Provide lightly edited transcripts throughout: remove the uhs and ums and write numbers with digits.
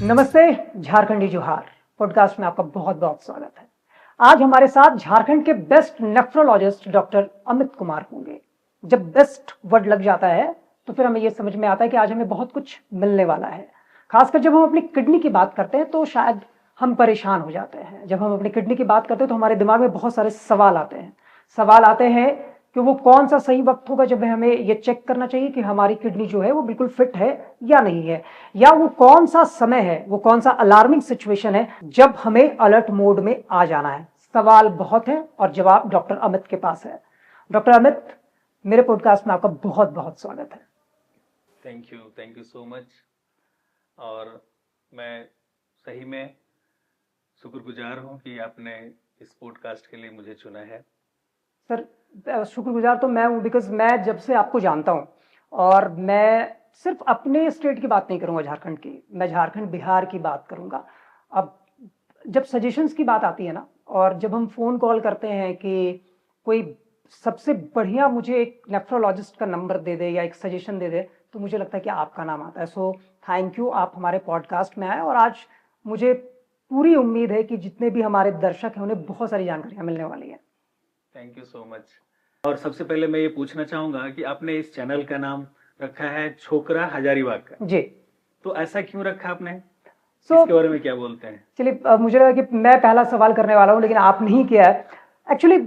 नमस्ते, झारखंडी जोहार पॉडकास्ट में आपका बहुत बहुत स्वागत है। आज हमारे साथ झारखंड के best nephrologist doctor Amit Kumar होंगे। जब बेस्ट वर्ड लग जाता है तो फिर हमें यह समझ में आता है कि आज हमें बहुत कुछ मिलने वाला है। खासकर जब हम अपनी किडनी की बात करते हैं तो शायद हम परेशान हो जाते हैं। जब हम अपनी किडनी की बात करते हैं तो हमारे दिमाग में बहुत सारे सवाल आते हैं कि वो कौन सा सही वक्त होगा जब हमें ये चेक करना चाहिए कि हमारी किडनी जो है वो बिल्कुल फिट है या नहीं है, या वो कौन सा समय है, वो कौन सा अलार्मिंग सिचुएशन है जब हमें अलर्ट मोड में आ जाना है। सवाल बहुत है और जवाब डॉक्टर अमित के पास है। डॉक्टर अमित, मेरे पॉडकास्ट में आपका बहुत बहुत स्वागत है। Thank you so much. और मैं सही में शुक्रगुजार हूँ कि आपने इस पॉडकास्ट के लिए मुझे चुना है। सर, शुक्रगुजार तो मैं हूँ बिकॉज मैं जब से आपको जानता हूँ, और मैं सिर्फ अपने स्टेट की बात नहीं करूँगा झारखंड की, मैं झारखंड बिहार की बात करूँगा। अब जब सजेशंस की बात आती है ना, और जब हम फ़ोन कॉल करते हैं कि कोई सबसे बढ़िया मुझे एक नेफ्रोलॉजिस्ट का नंबर दे दे या एक सजेशन दे दे, तो मुझे लगता है कि आपका नाम आता है। सो थैंक यू, आप हमारे पॉडकास्ट में आए। और आज मुझे पूरी उम्मीद है कि जितने भी हमारे दर्शक हैं उन्हें बहुत सारी जानकारियाँ मिलने वाली हैं। Thank you so much. और सबसे पहले मैं ये पूछना चाहूंगा कि आपने इस चैनल का नाम रखा है छोकरा हजारीबाग का। जी, तो ऐसा क्यों रखा आपने? इसके बारे में क्या बोलते हैं? चलिए, मुझे लगा कि मैं पहला सवाल करने वाला हूँ लेकिन आपने ही किया है। एक्चुअली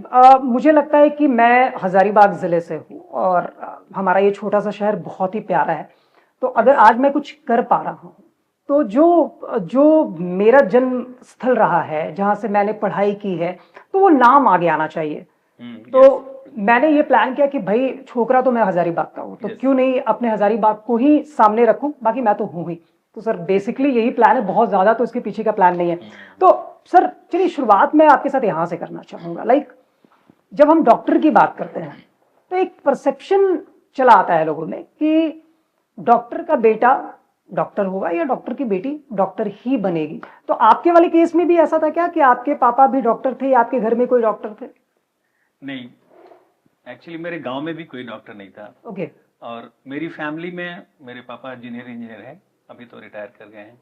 मुझे लगता है कि मैं हजारीबाग ज़िले से हूँ और हमारा ये छोटा सा शहर बहुत ही प्यारा है। तो अगर आज मैं कुछ कर पा रहा हूँ तो जो जो मेरा जन्म स्थल रहा है, जहाँ से मैंने पढ़ाई की है, तो वो नाम आगे आना चाहिए। तो मैंने ये प्लान किया कि भाई छोकरा तो मैं हजारीबाग का हूँ, तो क्यों नहीं अपने हजारीबाग को ही सामने रखूं, बाकी मैं तो हूँ ही। तो सर बेसिकली यही प्लान है, बहुत ज्यादा तो इसके पीछे का प्लान नहीं है। तो सर चलिए शुरुआत मैं आपके साथ यहाँ से करना चाहूंगा। जब हम डॉक्टर की बात करते हैं तो एक परसेप्शन चला आता है लोगों में कि डॉक्टर का बेटा डॉक्टर होगा या डॉक्टर की बेटी डॉक्टर ही बनेगी। तो आपके वाले केस में भी ऐसा था क्या कि आपके पापा भी डॉक्टर थे या आपके घर में कोई डॉक्टर थे? नहीं, एक्चुअली मेरे गांव में भी कोई डॉक्टर नहीं था। ओके। और मेरी फैमिली में मेरे पापा इंजीनियर हैं, अभी तो रिटायर कर गए हैं।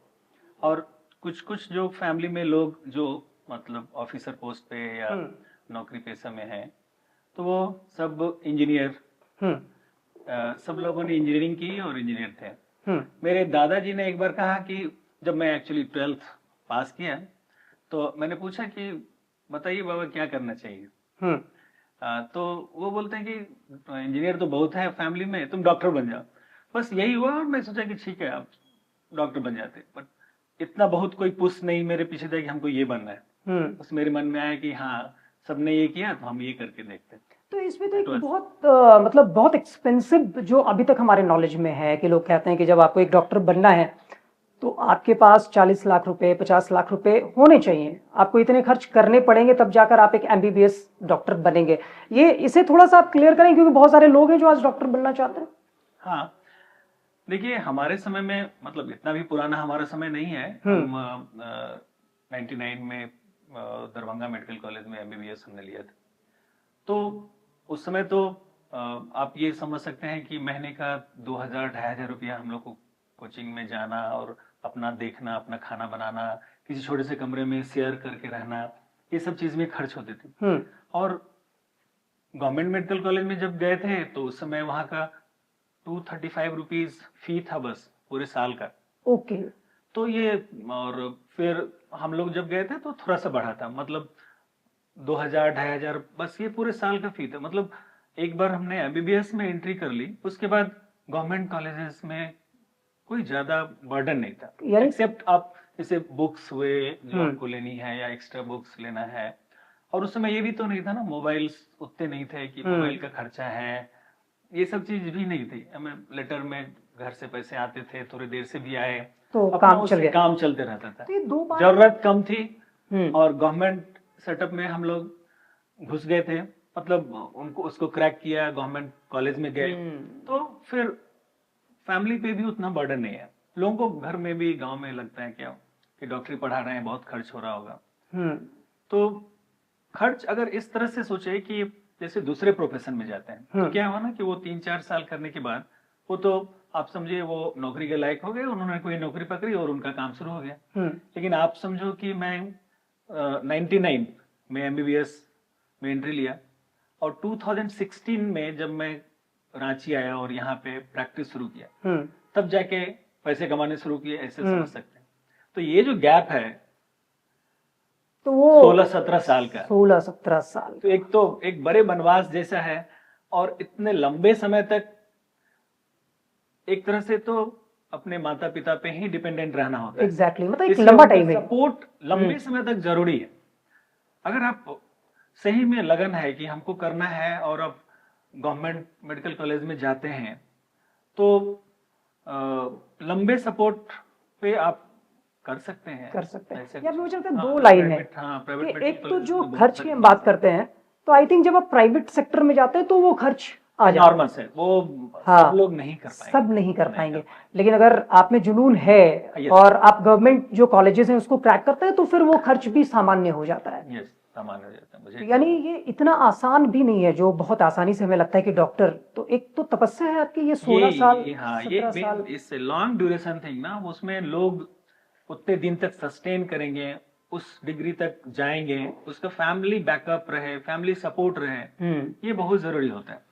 और कुछ कुछ जो फैमिली में लोग जो मतलब ऑफिसर पोस्ट पे या नौकरी पेशा में हैं, तो वो सब इंजीनियर, सब लोगों ने इंजीनियरिंग की और इंजीनियर थे। मेरे दादाजी ने एक बार कहा कि जब मैं एक्चुअली 12th पास किया तो मैंने पूछा कि बताइए बाबा क्या करना चाहिए। तो वो बोलते हैं कि इंजीनियर तो बहुत है फैमिली में, तुम डॉक्टर बन जाओ। बस यही हुआ और मैं सोचा कि ठीक है आप डॉक्टर बन जाते, बट इतना बहुत कोई पुश नहीं मेरे पीछे था कि हमको ये बनना है। बस मेरे मन में आया कि हाँ सबने ये किया तो हम ये करके देखते हैं। तो इसमें तो एक बहुत मतलब बहुत एक्सपेंसिव जो अभी तक हमारे नॉलेज में है कि लोग कहते हैं कि जब आपको एक डॉक्टर बनना है तो आपके पास 40 लाख रुपए 50 लाख रुपए होने चाहिए, आपको इतने खर्च करने पड़ेंगे तब जाकर आप एक MBBS डॉक्टर बनेंगे। ये इसे थोड़ा सा आप क्लियर करें क्योंकि बहुत सारे लोग हैं जो आज डॉक्टर बनना चाहते हैं। हाँ, देखिए हमारे समय में मतलब इतना भी पुराना हमारा समय नहीं है। हम 99 में दरभंगा मेडिकल कॉलेज में MBBS हमने लिया था। तो उस समय तो आप ये समझ सकते हैं कि महीने का 2000-2500 रुपया हम लोग को कोचिंग में जाना और अपना देखना, अपना खाना बनाना, किसी छोटे से कमरे में शेयर करके रहना, ये सब चीज में खर्च होते थे। और गवर्नमेंट मेडिकल कॉलेज में जब गए थे तो उस समय वहां का 235 रुपीज फी था बस पूरे साल का। ओके। तो ये, और फिर हम लोग जब गए थे तो थोड़ा सा बढ़ा था, मतलब 2000-2500 बस ये पूरे साल का फी था। मतलब एक बार हमने MBBS में एंट्री कर ली, उसके बाद गवर्नमेंट कॉलेजेस में कोई ज्यादा बर्डन नहीं था, एक्सेप्ट आप जैसे बुक्स हुए जो आपको लेनी है या एक्स्ट्रा बुक्स लेना है। और उस समय ये भी तो नहीं था ना, मोबाइल्स उतने नहीं थे कि मोबाइल का खर्चा है, ये सब चीज भी नहीं थी। हमें लेटर में घर से पैसे आते थे, थोड़ी देर से भी आए तो काम चलते रहता था। तो जरूरत कम थी और गवर्नमेंट सेटअप में हम लोग घुस गए थे, मतलब उनको उसको क्रैक किया, गवर्नमेंट कॉलेज में गए, तो फिर फैमिली पे भी उतना बर्डन नहीं है। लोगों को घर में भी गांव में लगता है क्या कि डॉक्टरी पढ़ा रहे हैं, बहुत खर्च हो रहा होगा। तो खर्च अगर इस तरह से सोचे कि जैसे दूसरे प्रोफेशन में जाते हैं तो क्या हुआ ना कि वो 3-4 साल करने के बाद वो तो आप समझिए वो नौकरी के लायक हो गए, उन्होंने कोई नौकरी पकड़ी और उनका काम शुरू हो गया। हम्म। लेकिन आप समझो कि मैं 99 में एमबीबीएस में एंट्री लिया और 2016 में जब मैं रांची आया और यहाँ पे प्रैक्टिस शुरू किया, तब जाके पैसे कमाने शुरू किए, ऐसे समझ सकते हैं। तो ये जो गैप है तो वो 16-17 साल का, 16-17 साल, तो एक बड़े वनवास जैसा है। और इतने लंबे समय तक एक तरह से तो अपने माता पिता पे ही डिपेंडेंट रहना होता है। एग्जैक्टली, मतलब एक लंबा टाइम है। सपोर्ट लंबे समय तक जरूरी है। अगर आप सही में लगन है कि हमको करना है और आप गवर्नमेंट मेडिकल कॉलेज में जाते हैं, तो लंबे सपोर्ट पे आप कर सकते हैं। यार मुझे लगता है दो लाइन है कि एक तो जो खर्च की हम बात करते हैं, तो आई थिंक जब आप प्राइवेट सेक्टर में जाते हैं तो वो खर्च आ जाता है, नॉर्मल है वो। सब लोग नहीं कर पाएंगे, सब नहीं कर पाएंगे। लेकिन अगर आप में जुनून है और आप गवर्नमेंट जो कॉलेजेस हैं उसको क्रैक करते हैं, तो फिर वो खर्च भी सामान्य हो जाता है। सामान्य हो जाता है मुझे। यानी ये इतना आसान भी नहीं है जो बहुत आसानी से हमें लगता है कि डॉक्टर, तो एक तो तपस्या है आपकी, ये 16 साल, 17 साल, इससे लॉन्ग ड्यूरेशन थिंग ना, उसमें लोग उतने दिन तक सस्टेन करेंगे, उस डिग्री तक जाएंगे, उसका फैमिली बैकअप रहे, फैमिली सपोर्ट रहे, ये बहुत जरूरी होता है।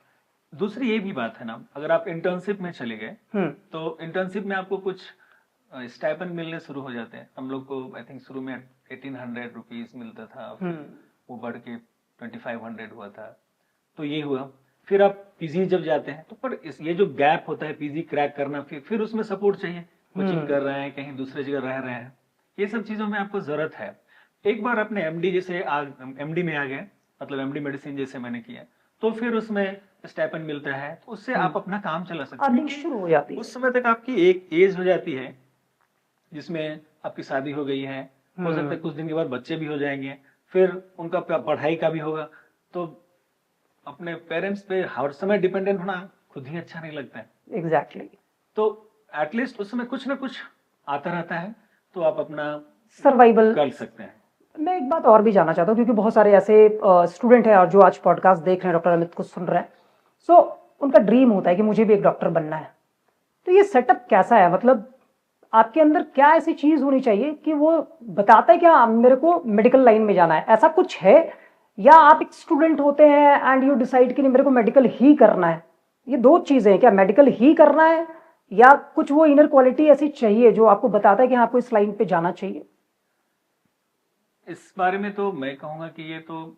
दूसरी ये भी बात है ना, अगर आप इंटर्नशिप में चले गए तो इंटर्नशिप में आपको कुछ स्टाइपेंड मिलने शुरू हो जाते हैं। हम लोग को आई थिंक शुरू में 1800 रुपीज मिलता था, वो बढ़ के 2500 हुआ था। तो ये हुआ। फिर आप पीजी जब जाते हैं तो पर ये जो गैप होता है पीजी क्रैक करना, फिर उसमें सपोर्ट चाहिए, कोचिंग कर रहे हैं, कहीं दूसरे जगह रह रहे हैं, ये सब चीजों में आपको जरूरत है। एक बार अपने एमडी जैसे एमडी में आ गए, मतलब एमडी मेडिसिन जैसे मैंने किया, तो फिर उसमें स्टाइपेंड मिलता है, तो उससे आप अपना काम चला सकते हैं, शुरू हो जाती है। उस समय तक आपकी एक एज हो जाती है जिसमें आपकी शादी हो गई है, हो सकता है कुछ दिन के बाद बच्चे भी हो जाएंगे, फिर उनका पढ़ाई का भी होगा। तो अपने पेरेंट्स पे हर समय डिपेंडेंट होना खुद ही अच्छा नहीं लगता है। एग्जैक्टली। तो एटलीस्ट उस समय कुछ ना कुछ आता रहता है, तो आप अपना सर्वाइवल कर सकते हैं। मैं एक बात और भी जानना चाहता हूँ, क्योंकि बहुत सारे ऐसे स्टूडेंट हैं और जो आज पॉडकास्ट देख रहे हैं, डॉक्टर अमित को सुन रहे हैं, सो उनका ड्रीम होता है कि मुझे भी एक डॉक्टर बनना है। तो ये सेटअप कैसा है, मतलब आपके अंदर क्या ऐसी चीज होनी चाहिए कि वो बताता है कि मेरे को मेडिकल लाइन में जाना है, ऐसा कुछ है? या आप एक स्टूडेंट होते हैं एंड यू डिसाइड कि नहीं मेरे को मेडिकल ही करना है? ये दो चीजें हैं, क्या मेडिकल ही करना है या कुछ वो इनर क्वालिटी ऐसी चाहिए जो आपको बताता है कि आपको इस लाइन पे जाना चाहिए? इस बारे में तो मैं कहूंगा कि ये तो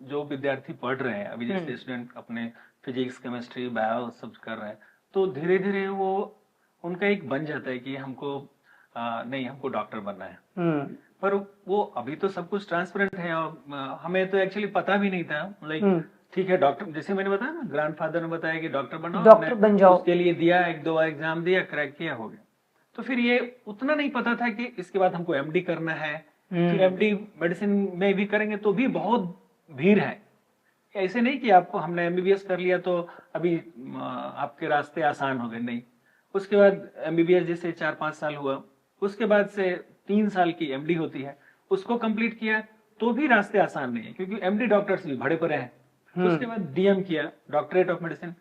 जो विद्यार्थी पढ़ रहे हैं अभी, जैसे स्टूडेंट अपने फिजिक्स, केमिस्ट्री, बायो सब कर रहे हैं, तो धीरे धीरे वो उनका एक बन जाता है कि हमको नहीं, हमको डॉक्टर बनना है। पर वो अभी तो सब कुछ ट्रांसपेरेंट है और हमें तो एक्चुअली पता भी नहीं था, लाइक ठीक है डॉक्टर, जैसे मैंने बताया ना, ग्रैंडफादर ने बताया कि डॉक्टर बनो, डॉक्टर बन जाओ, उसके लिए दिया, 1-2 एग्जाम दिया, क्रैक किया, हो गया। तो फिर ये उतना नहीं पता था कि इसके बाद हमको एमडी करना है, फिर एमडी मेडिसिन में भी करेंगे तो भी बहुत भीड़ है। ऐसे नहीं कि आपको हमने एमबीबीएस कर लिया तो अभी आपके रास्ते आसान हो गए, नहीं। उसके बाद एमबीबीएस जैसे 4-5 साल हुआ, उसके बाद से 3 साल की एमडी होती है, उसको कंप्लीट किया तो भी रास्ते आसान नहीं है, क्योंकि एमडी डॉक्टर्स भी बड़े पड़े हैं। तो उसके बाद डीएम किया, डॉक्टरेट ऑफ मेडिसिन।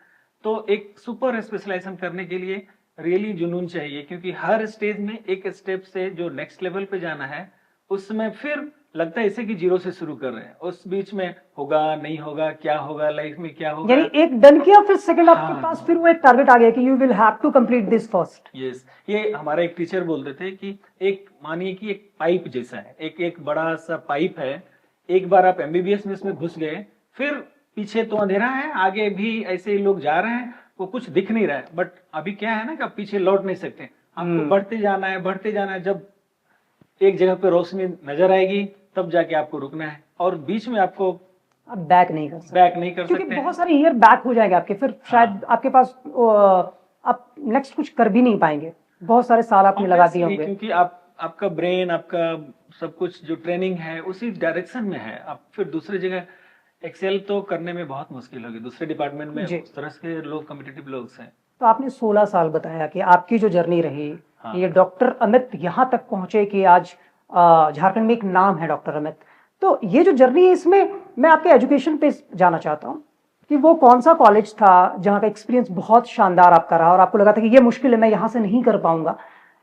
तो एक सुपर स्पेशलाइजेशन करने के लिए रियली जुनून चाहिए, क्योंकि हर स्टेज में एक स्टेप से जो नेक्स्ट लेवल पे जाना है, उसमें फिर लगता है इसे कि जीरो से शुरू कर रहे हैं। उस बीच में होगा नहीं होगा, क्या होगा लाइफ में, क्या होगा, यानी एक डन किया फिर सेकंड आपके पास फिर वो एक टारगेट आ गया कि you will have to complete this first. Yes, ये हमारा एक टीचर बोलते थे कि एक मानिए कि एक पाइप जैसा है, एक बड़ा सा पाइप है, एक बार आप एमबीबीएस में इसमें घुस गए, फिर पीछे तो अंधेरा है, आगे भी ऐसे ही लोग जा रहे हैं, वो कुछ दिख नहीं रहा है। बट अभी क्या है ना कि आप पीछे लौट नहीं सकते, आपको बढ़ते जाना है, बढ़ते जाना है। जब एक जगह पे रोशनी नजर आएगी तब जाके आपको रुकना है, और बीच में आपको आप बैक नहीं कर सकते, क्योंकि बहुत सारे ईयर बैक हो जाएंगे आपके, फिर शायद आपके पास आप नेक्स्ट कुछ कर भी नहीं पाएंगे, बहुत सारे साल आपने लगा दिए होंगे, क्योंकि आपका ब्रेन, आपका सब कुछ जो ट्रेनिंग है उसी डायरेक्शन में है। आप फिर दूसरी जगह एक्सेल तो करने में बहुत मुश्किल होगी, दूसरे डिपार्टमेंट में उस तरह के लोग, कॉम्पिटिटिव लोग हैं। तो आपने 16 साल बताया कि आपकी जो जर्नी रही, ये डॉक्टर अमित यहाँ तक पहुंचे कि आज झारखंड में एक नाम है डॉक्टर अमित। तो ये जो जर्नी है, इसमें मैं आपके एजुकेशन पे जाना चाहता हूँ कि वो कौन सा कॉलेज था जहाँ का एक्सपीरियंस बहुत शानदार आपका रहा और आपको लगा था कि ये मुश्किल है, मैं यहाँ से नहीं कर पाऊंगा,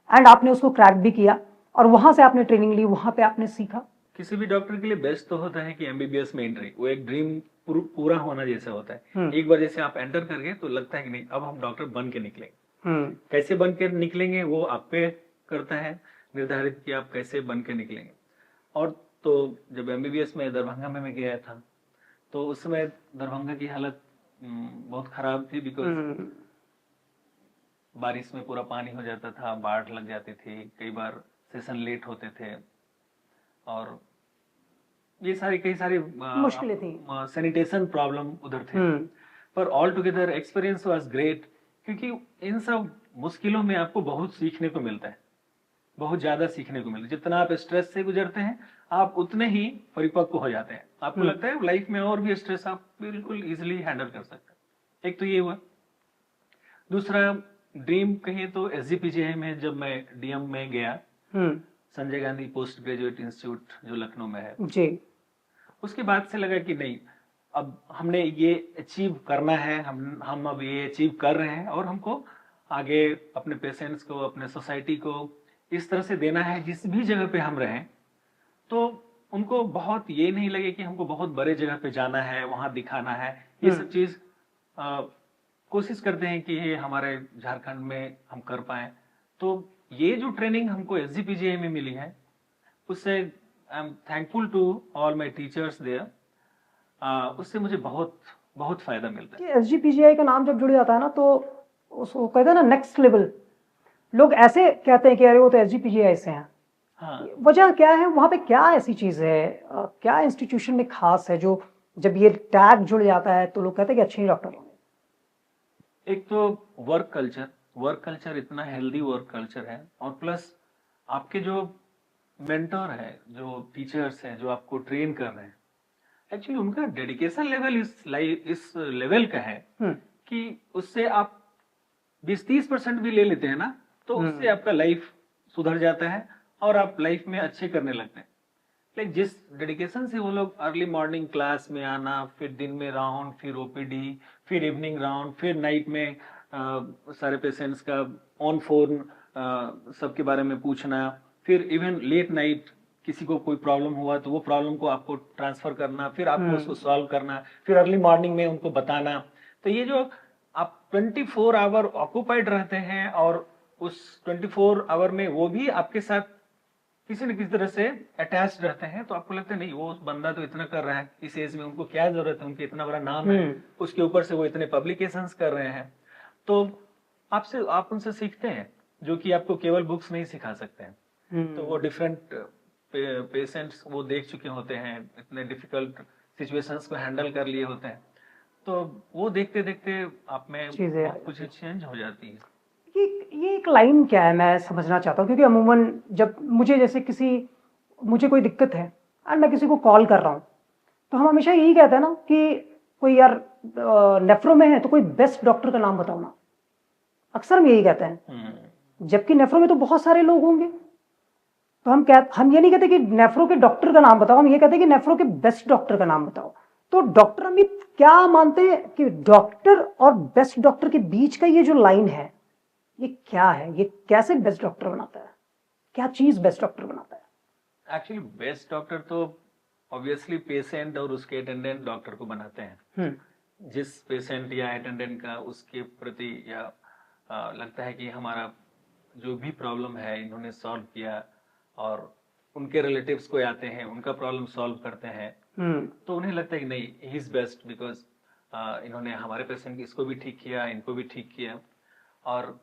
एंड आपने उसको क्रैक भी किया और वहां से आपने ट्रेनिंग ली, वहां पे आपने सीखा? किसी भी डॉक्टर के लिए बेस्ट तो होता है कि एमबीबीएस में एंट्री, वो एक ड्रीम पूरा होना जैसा होता है। एक बार जैसे आप एंटर कर गए तो लगता है कि नहीं, अब हम डॉक्टर बन के निकलेंगे। कैसे बन के निकलेंगे वो आप पे करता है निर्धारित कि आप कैसे बन के निकलेंगे। और तो जब एमबीबीएस में दरभंगा में मैं गया था तो उस समय दरभंगा की हालत बहुत खराब थी, बिकॉज बारिश में पूरा पानी हो जाता था, बाढ़ लग जाती थी, कई बार सेशन लेट होते थे, और ये सारी कई सारी मुश्किलें थी। सैनिटेशन प्रॉब्लम उधर थे। पर all together experience was great, क्योंकि इन सब मुश्किलों में आपको बहुत सीखने को मिलता है, बहुत ज्यादा सीखने को मिलता है। जितना आप स्ट्रेस से गुजरते हैं आप उतने ही परिपक्व हो जाते हैं। आपको लगता है लाइफ में और भी स्ट्रेस आप बिल्कुल इजिली हैंडल कर सकते हैं। एक तो ये हुआ। दूसरा ड्रीम कहिए तो एसजीपीजीआई में जब मैं डीएम में गया, Sanjay Gandhi post graduate institute जो लखनऊ में है जी, उसके बाद से लगा कि नहीं, अब हमने ये अचीव करना है, हम अब ये अचीव कर रहे हैं और हमको आगे अपने पेशेंट्स को, अपने सोसाइटी को इस तरह से देना है जिस भी जगह पे हम रहें तो उनको बहुत ये नहीं लगे कि हमको बहुत बड़े जगह पे जाना है, वहां दिखाना है। ये सब चीज कोशिश करते हैं कि ये हमारे झारखंड में हम कर पाए। तो ये जो ट्रेनिंग हमको एसजीपीजीआई में मिली है उससे I am thankful to all my teachers there. उससे मुझे बहुत बहुत फायदा मिलता है। एसजीपीजीआई का नाम जब जुड़ जाता है ना तो उसको कहते हैं ना नेक्स्ट लेवल। लोग ऐसे कहते हैं कि अरे वो तो एसजीपीजीआई से हैं। हाँ, वजह क्या है वहां पे, क्या ऐसी चीज है, क्या इंस्टीट्यूशन में खास है जो जब ये टैग जुड़ जाता है तो लोग कहते हैं कि अच्छे ही डॉक्टर होंगे? एक तो वर्क कल्चर इतना हेल्दी वर्क कल्चर है, और प्लस आपके जो मेंटर है, जो टीचर्स हैं, जो आपको ट्रेन कर रहे हैं, एक्चुअली उनका डेडिकेशन लेवल इस लेवल का है कि उससे आप 20-30% भी ले लेते हैं ना तो उससे आपका लाइफ सुधर जाता है और आप लाइफ में अच्छे करने लगते हैं। लाइक जिस डेडिकेशन से वो लोग अर्ली मॉर्निंग क्लास में आना, फिर दिन में राउंड, फिर ओपीडी, फिर इवनिंग राउंड, फिर नाइट में सारे पेशेंट्स का ऑन फोन सबके बारे में पूछना, फिर इवन लेट नाइट किसी को कोई प्रॉब्लम हुआ तो वो प्रॉब्लम को आपको ट्रांसफर करना, फिर आपको उसको सॉल्व करना, फिर अर्ली मॉर्निंग में उनको बताना। तो ये जो आप 24 आवर ऑक्यूपाइड रहते हैं और उस 24 आवर में वो भी आपके साथ किसी न किसी तरह से अटैच रहते हैं, तो आपको लगता है नहीं वो बंदा तो इतना कर रहा है, इस एज में उनको क्या जरूरत है, उनके इतना बड़ा नाम है, उसके ऊपर से वो इतने पब्लिकेशंस कर रहे हैं। तो आप उनसे सीखते हैं जो कि आपको केवल बुक्स नहीं सिखा सकते हैं। तो वो डिफरेंट पेशेंट्स वो देख चुके होते हैं, इतने डिफिकल्ट सिचुएशंस को हैंडल कर लिए होते हैं, तो वो देखते देखते आप में बहुत कुछ चेंज हो जाती है। ये एक लाइन क्या है मैं समझना चाहता हूँ, क्योंकि अमूमन जब मुझे कोई दिक्कत है और मैं किसी को कॉल कर रहा हूँ तो हम हमेशा यही कहते हैं ना कि कोई यार नेफ्रो में है तो कोई बेस्ट डॉक्टर का नाम बताओ ना। अक्सर हम यही कहते हैं, जबकि नेफ्रो में तो बहुत सारे लोग होंगे। तो हम ये नहीं कहते कि नेफ्रो के डॉक्टर का नाम बताओ, हम ये कहते हैं कि नेफ्रो के बेस्ट डॉक्टर का नाम बताओ। तो डॉक्टर अमित क्या मानते हैं कि डॉक्टर और बेस्ट डॉक्टर के बीच का ये जो लाइन है ये क्या है? ये कैसे बेस्ट डॉक्टर बनाता है? क्या चीज बेस्ट डॉक्टर बनाता है? एक्चुअली बेस्ट डॉक्टर तो ऑब्वियसली पेशेंट और उसके अटेंडेंट डॉक्टर को बनाते हैं। जिस पेशेंट या अटेंडेंट का उसके प्रति या लगता है कि हमारा जो भी प्रॉब्लम है इन्होंने सॉल्व किया, और उनके रिलेटिव्स को आते हैं, उनका प्रॉब्लम सॉल्व करते हैं, तो उन्हें लगता है कि नहीं ही इज बेस्ट बिकॉज इन्होंने हमारे पेशेंट इसको भी ठीक किया, इनको भी ठीक किया। और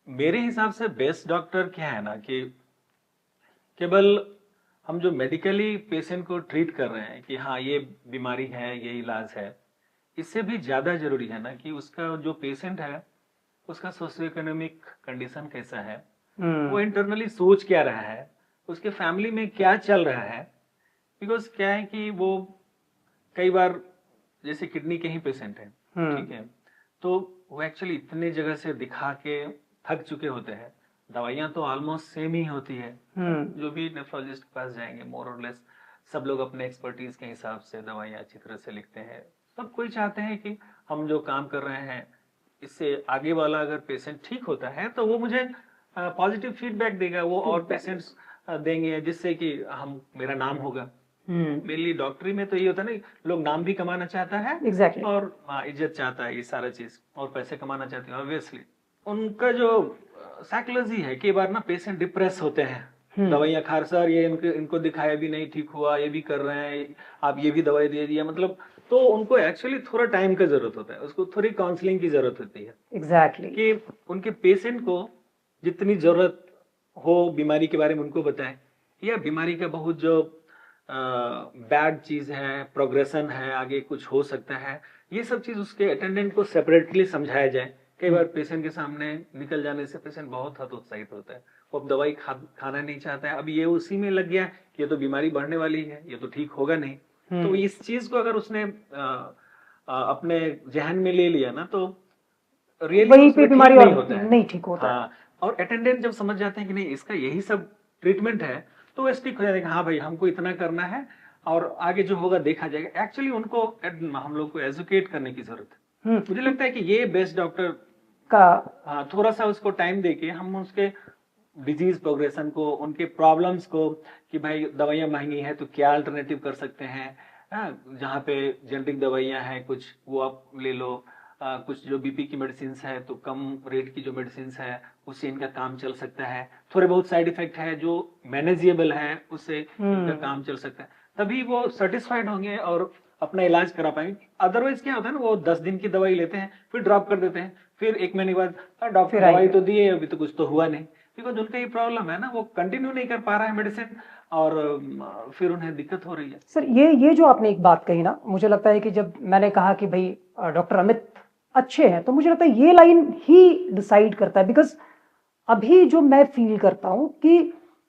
मेरे हिसाब से बेस्ट डॉक्टर क्या है ना कि केवल हम जो मेडिकली पेशेंट को ट्रीट कर रहे हैं कि हाँ ये बीमारी है, ये इलाज है, इससे भी ज्यादा जरूरी है ना कि उसका जो पेशेंट है उसका सोशियो इकोनॉमिक कंडीशन कैसा है, वो इंटरनली सोच क्या रहा है, उसके फैमिली में क्या चल रहा है। बिकॉज क्या है कि वो कई बार जैसे किडनी के ही पेशेंट है, ठीक है, तो वो एक्चुअली इतने जगह से दिखा के थक चुके होते हैं, दवाइयां तो ऑलमोस्ट सेम ही होती है। जो भी नेफ्रोलॉजिस्ट के पास जाएंगे मोर और लेस सब लोग अपने एक्सपर्टीज के हिसाब से दवाइयां अच्छी तरह से लिखते हैं, सब कोई चाहते हैं कि हम जो काम कर रहे हैं इससे आगे वाला अगर पेशेंट ठीक होता है तो वो मुझे पॉजिटिव फीडबैक देगा, वो और पेशेंट्स देंगे जिससे कि हम मेरा नाम होगा। मेनली डॉक्टरी में तो ये होता है ना, लोग नाम भी कमाना चाहता है एग्जैक्टली। और इज्जत चाहता है, ये सारा चीज और पैसे कमाना चाहते हैं ऑब्वियसली। उनका जो साइकोलॉजी है, कई बार ना पेशेंट डिप्रेस होते हैं, दवाइयां खा, सर ये इनको दिखाया भी नहीं ठीक हुआ, ये भी कर रहे हैं, आप ये भी दवाई दे दिया, मतलब तो उनको एक्चुअली थोड़ा टाइम का जरूरत होता है, उसको थोड़ी काउंसलिंग की जरूरत होती है एग्जैक्टली। कि उनके पेशेंट को जितनी जरूरत हो बीमारी के बारे में उनको बताएं, या बीमारी का बहुत जो बैड चीज है, प्रोग्रेशन है, आगे कुछ हो सकता है, ये सब चीज उसके अटेंडेंट को सेपरेटली समझाया जाए। कई बार पेशेंट के सामने निकल जाने से पेशेंट बहुत हतोत्साहित होता है, वो अब दवाई खाना नहीं चाहता है, अब ये उसी में लग गया कि ये तो बीमारी बढ़ने वाली है, ये तो ठीक होगा नहीं। तो इस चीज को अगर उसने अपने जहन में ले लिया ना, तो रियली वहीं पे बीमारी नहीं और होता है। नहीं ठीक होता है। हाँ, और अटेंडेंट जब समझ जाते हैं कि नहीं इसका यही सब ट्रीटमेंट है, तो वो स्टिक हो जाते हैं, हाँ भाई हमको इतना करना है और आगे जो होगा देखा जाएगा। एक्चुअली उनको हम लोग को एजुकेट करने की जरूरत है। मुझे लगता है कि ये बेस्ट डॉक्टर का हाँ, थोड़ा सा उसको टाइम देके हम उसके डिजीज प्रोग्रेशन को, उनके प्रॉब्लम्स को, कि भाई दवाइयां महंगी है तो क्या अल्टरनेटिव कर सकते हैं, हाँ, जहाँ पे जेनरिक दवाइयां हैं कुछ वो आप ले लो, कुछ जो बीपी की मेडिसिन है तो कम रेट की जो मेडिसिन है उससे इनका काम चल सकता है, थोड़े बहुत साइड इफेक्ट है जो मैनेजेबल है उससे इनका काम चल सकता है, तभी वो सेटिस्फाइड होंगे और अपना इलाज करा पाएंगे। अदरवाइज क्या होता है ना, वो 10 दिन की दवाई लेते हैं फिर ड्रॉप कर देते हैं, फिर 1 महीने बाद डॉक्टर फिर दवाई आएंगे। तो दिए अभी तो कुछ तो हुआ नहीं, बिकॉज उनका ये प्रॉब्लम है ना, वो कंटिन्यू नहीं कर पा रहा है मेडिसिन और फिर उन्हें दिक्कत हो रही है। सर ये जो आपने एक बात कही ना, मुझे लगता है कि जब मैंने कहा कि भाई डॉक्टर अमित अच्छे हैं, तो मुझे लगता है ये लाइन ही डिसाइड करता है। बिकॉज अभी जो मैं फील करता हूं कि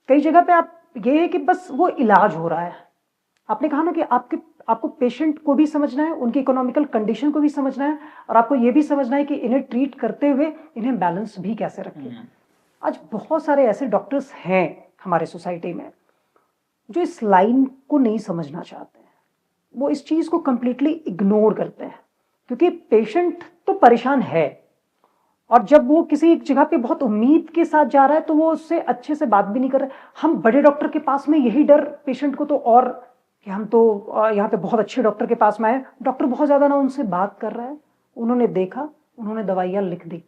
कई जगह पे आप ये है कि बस वो इलाज हो रहा है। आपने कहा ना कि आपको पेशेंट को भी समझना है, उनकी इकोनॉमिकल कंडीशन को भी समझना है, और आपको ये भी समझना है कि इन्हें ट्रीट करते हुए इन्हें बैलेंस भी कैसे रखें। आज बहुत सारे ऐसे डॉक्टर्स हैं हमारे सोसाइटी में जो इस लाइन को नहीं समझना चाहते हैं, वो इस चीज को कंप्लीटली इग्नोर करते हैं, क्योंकि पेशेंट तो परेशान है और जब वो किसी एक जगह पे बहुत उम्मीद के साथ जा रहा है तो वो उससे अच्छे से बात भी नहीं कर रहे। हम बड़े डॉक्टर के पास में यही डर पेशेंट को तो, और कि हम तो यहाँ पे बहुत अच्छे डॉक्टर के पास में आए, डॉक्टर बहुत ज्यादा ना उनसे बात कर रहा है, उन्होंने देखा, उन्होंने दवाइयां लिख दी,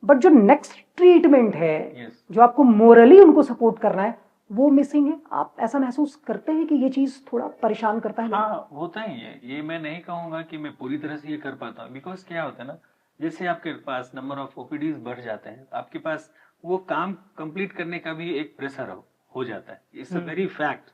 बट जो नेक्स्ट ट्रीटमेंट है, जो आपको मोरली उनको सपोर्ट करना है, वो मिसिंग है। आप ऐसा महसूस करते हैं कि ये चीज थोड़ा परेशान करता है? हाँ, होता ही है ये मैं नहीं कहूंगा कि मैं पूरी तरह से ये कर पाता हूँ, बिकॉज क्या होता है ना, जैसे आपके पास नंबर ऑफ ओपीडीज बढ़ जाते हैं, आपके पास वो काम कंप्लीट करने का भी एक प्रेशर हो जाता है, इट्स अ वेरी फैक्ट।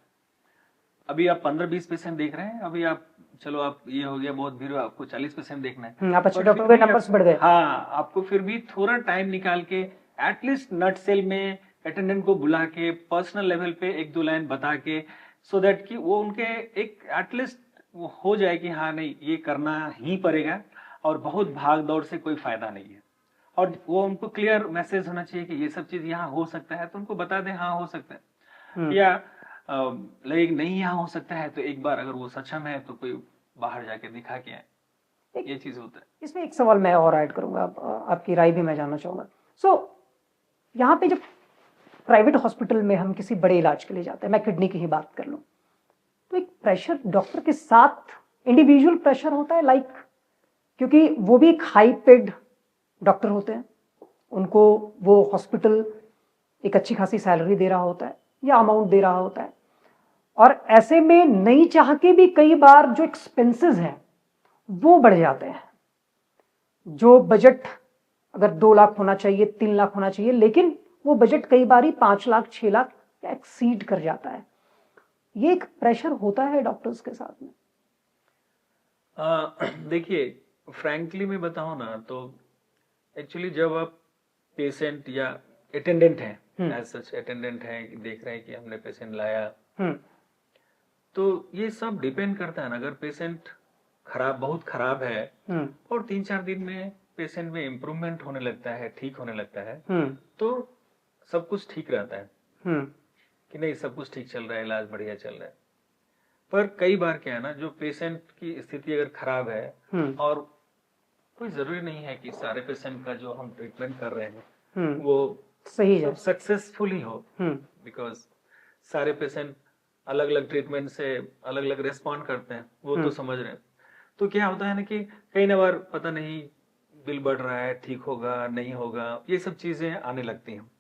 अभी आप 15-20 पेशेंट देख रहे हैं, अभी आप चलो आप ये हो गया बहुत भीड़, आपको 40 पेशेंट देखना है, आप अच्छे But डॉक्टर फिर के भी नंबर्स बढ़ गए। हाँ, आपको फिर भी थोड़ा टाइम निकाल के एटलीस्ट नट सेल में अटेंडेंट को बुला के पर्सनल लेवल पे 1-2 लाइन बता के, सो दैट कि वो उनके एक एटलीस्ट हो जाए कि हाँ नहीं ये करना ही पड़ेगा और बहुत भाग दौड़ से कोई फायदा नहीं है, और वो उनको क्लियर मैसेज होना चाहिए कि ये सब चीज यहाँ हो सकता है, तो उनको बता दें हाँ हो सकता है, या लेकिन नहीं यहाँ हो सकता है तो एक बार अगर वो सक्षम है तो कोई बाहर जाके दिखा के आए, ये चीज होता है। इसमें एक सवाल मैं और ऐड करूंगा, आपकी राय भी मैं जानना चाहूंगा। यहाँ पे जब प्राइवेट हॉस्पिटल में हम किसी बड़े इलाज के लिए जाते हैं, मैं किडनी की ही बात कर लूं, तो एक प्रेशर डॉक्टर के साथ इंडिविजुअल प्रेशर होता है, लाइक, क्योंकि वो भी एक हाई पेड डॉक्टर होते हैं, उनको वो हॉस्पिटल एक अच्छी खासी सैलरी दे रहा होता है या अमाउंट दे रहा होता है, और ऐसे में नहीं चाह के भी कई बार जो एक्सपेंसेस हैं वो बढ़ जाते हैं। जो बजट अगर 2 लाख होना चाहिए, 3 लाख होना चाहिए, लेकिन वो बजट कई बार ही 5 लाख 6 लाख एक्सीड कर जाता है। ये एक प्रेशर होता है डॉक्टर्स के साथ में। देखिए, फ्रैंकली मैं बताऊं ना, तो एक्चुअली जब आप पेशेंट या अटेंडेंट हैं, एज सच अटेंडेंट हैं, देख रहे हैं कि हमने पेशेंट लाया, तो ये सब डिपेंड करता है ना, अगर पेशेंट बहुत खराब है और 3-4 दिन में पेशेंट में इम्प्रूवमेंट होने लगता है, ठीक होने लगता है, तो सब कुछ ठीक रहता है कि नहीं सब कुछ ठीक चल रहा है, इलाज बढ़िया चल रहा है। पर कई बार क्या है ना, जो पेशेंट की स्थिति अगर खराब है, और कोई जरूरी नहीं है कि सारे पेशेंट का जो हम ट्रीटमेंट कर रहे हैं वो सही है, सब सक्सेसफुल ही हो, बिकॉज सारे पेशेंट अलग अलग ट्रीटमेंट से अलग अलग रिस्पॉन्ड करते हैं, वो तो समझ रहे हैं। तो क्या होता है ना कि कई ना बार पता नहीं बिल बढ़ रहा है, ठीक होगा नहीं होगा, ये सब चीजें आने लगती हैं।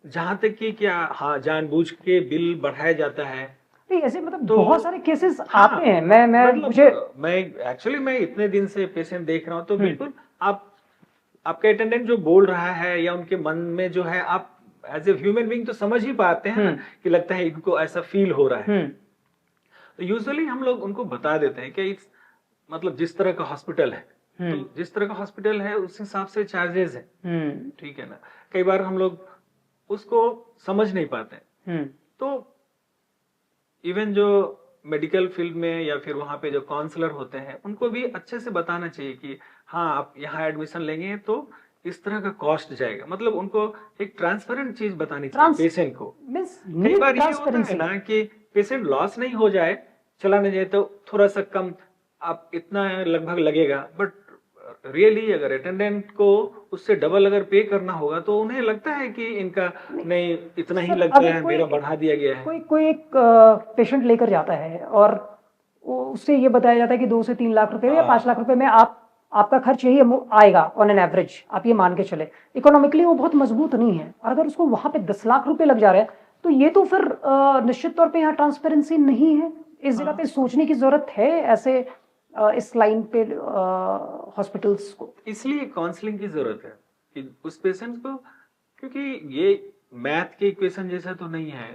जहां तक कि क्या, हाँ, जानबूझ के बिल बढ़ाया जाता है, नहीं ऐसे मतलब तो बहुत सारे केसेस हाँ, आते हैं। मैं मतलब मुझे मैं एक्चुअली मैं इतने दिन से पेशेंट देख रहा हूँ, तो बिल्कुल आप आपका अटेंडेंट जो बोल रहा है या उनके मन में जो है, आप एज ए ह्यूमन बीइंग तो समझ ही पाते हैं ना, कि लगता है इनको ऐसा फील हो रहा है। तो यूजुअली हम लोग उनको बता देते हैं कि इस मतलब जिस तरह का हॉस्पिटल है, तो जिस तरह का हॉस्पिटल है उस हिसाब से चार्जेस है, ठीक है ना। कई बार हम लोग उसको समझ नहीं पाते, तो इवन जो मेडिकल फील्ड में या फिर वहां पे जो काउंसलर होते हैं, उनको भी अच्छे से बताना चाहिए कि हाँ, आप यहाँ एडमिशन लेंगे तो इस तरह का कॉस्ट जाएगा। मतलब उनको एक ट्रांसपेरेंट चीज बतानी चाहिए पेशेंट को। कई बार ये होता है ना कि पेशेंट लॉस नहीं हो जाए, चला नहीं जाए, तो थोड़ा सा कम आप इतना लगभग लगेगा, बट रियली अगर अटेंडेंट को उससे डबल अगर पे करना होगा, तो उन्हें लगता है कि इनका नहीं, इतना ही लगता है, मेरा बढ़ा दिया गया है। कोई एक पेशेंट लेकर जाता है और उससे ये बताया जाता है कि 2 से 3 लाख रुपए या 5 लाख रुपए में आपका खर्च यही आएगा ऑन एन एवरेज, आप ये मान के चले। इकोनॉमिकली वो बहुत मजबूत नहीं है, और अगर उसको वहां पे 10 लाख रुपए लग जा रहे हैं, तो ये तो फिर निश्चित तौर पे यहाँ ट्रांसपेरेंसी नहीं है। इस जगह पे सोचने की जरूरत है ऐसे इस लाइन पे हॉस्पिटल्स को। इसलिए काउंसलिंग की जरूरत है कि उस पेशेंट को, क्योंकि ये मैथ के इक्वेशन जैसा तो नहीं है।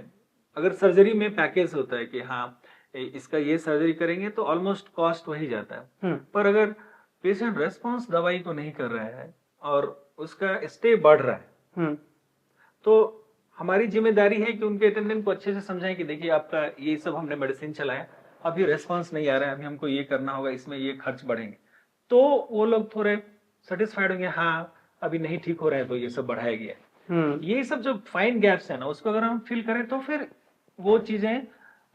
अगर सर्जरी में पैकेज होता है कि हाँ, इसका ये सर्जरी करेंगे तो ऑलमोस्ट कॉस्ट वही जाता है, पर अगर पेशेंट रेस्पॉन्स दवाई को नहीं कर रहा है और उसका स्टे बढ़ रहा है, तो हमारी जिम्मेदारी है कि उनके अटेंडेंट को अच्छे से समझाएं कि देखिए, आपका ये सब हमने मेडिसिन चलाया, अभी रेस्पॉन्स नहीं आ रहा है, अभी हमको ये करना होगा, इसमें ये खर्च बढ़ेंगे। तो वो लोग थोड़े सेटिस्फाइड होंगे, हाँ अभी नहीं ठीक हो रहा है तो ये सब बढ़ाया गया। ये सब जो फाइन गैप्स है ना, उसको अगर हम फिल करें तो फिर वो चीजें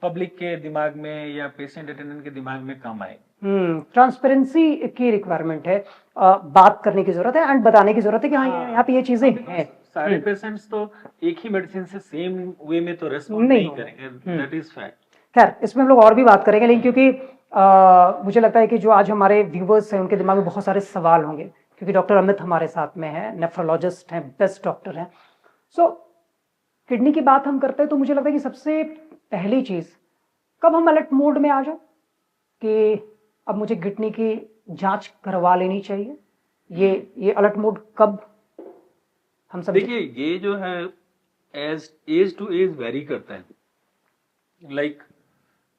पब्लिक के दिमाग में या पेशेंट अटेंडेंट के दिमाग में कम आए। ट्रांसपेरेंसी की रिक्वायरमेंट है, बात करने की जरूरत है एंड बताने की जरूरत है कि हाँ, यहाँ पे ये चीजें हैं। सारे पेशेंट्स तो एक ही मेडिसिन से सेम वे में तो रेस्पॉन्ड नहीं करेंगे, दैट इज फैक्ट। खैर, इसमें हम लोग और भी बात करेंगे, लेकिन क्योंकि मुझे लगता है कि जो आज हमारे व्यूवर्स हैं उनके दिमाग में बहुत सारे सवाल होंगे, क्योंकि डॉक्टर अमित हमारे साथ में है, नेफ्रोलॉजिस्ट हैं, बेस्ट डॉक्टर हैं। सो किडनी की बात हम करते हैं तो मुझे लगता है कि सबसे पहली चीज, कब हम अलर्ट मोड में आ जाए कि अब मुझे किडनी की जांच करवा लेनी चाहिए, ये अलर्ट मोड कब हम सब? देखिए, ये जो है एज टू एज वेरी करता है। लाइक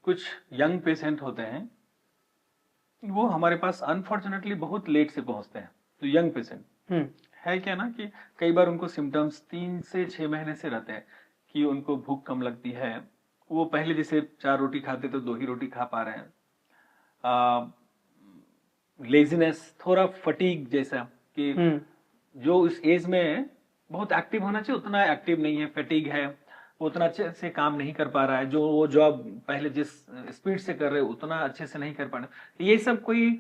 कुछ यंग पेशेंट होते हैं, वो हमारे पास अनफॉर्चुनेटली बहुत लेट से पहुंचते हैं। तो यंग पेशेंट है क्या ना कि कई बार उनको सिम्टम्स 3 से 6 महीने से रहते हैं कि उनको भूख कम लगती है, वो पहले जैसे 4 रोटी खाते तो 2 ही रोटी खा पा रहे हैं। लेजीनेस, थोड़ा फटीग जैसा, कि जो इस एज में बहुत एक्टिव होना चाहिए उतना एक्टिव नहीं है, फटीग है, वो उतना अच्छे से काम नहीं कर पा रहा है, जो वो जॉब पहले जिस स्पीड से कर रहे उतना अच्छे से नहीं कर पा रहे। ये सब कोई,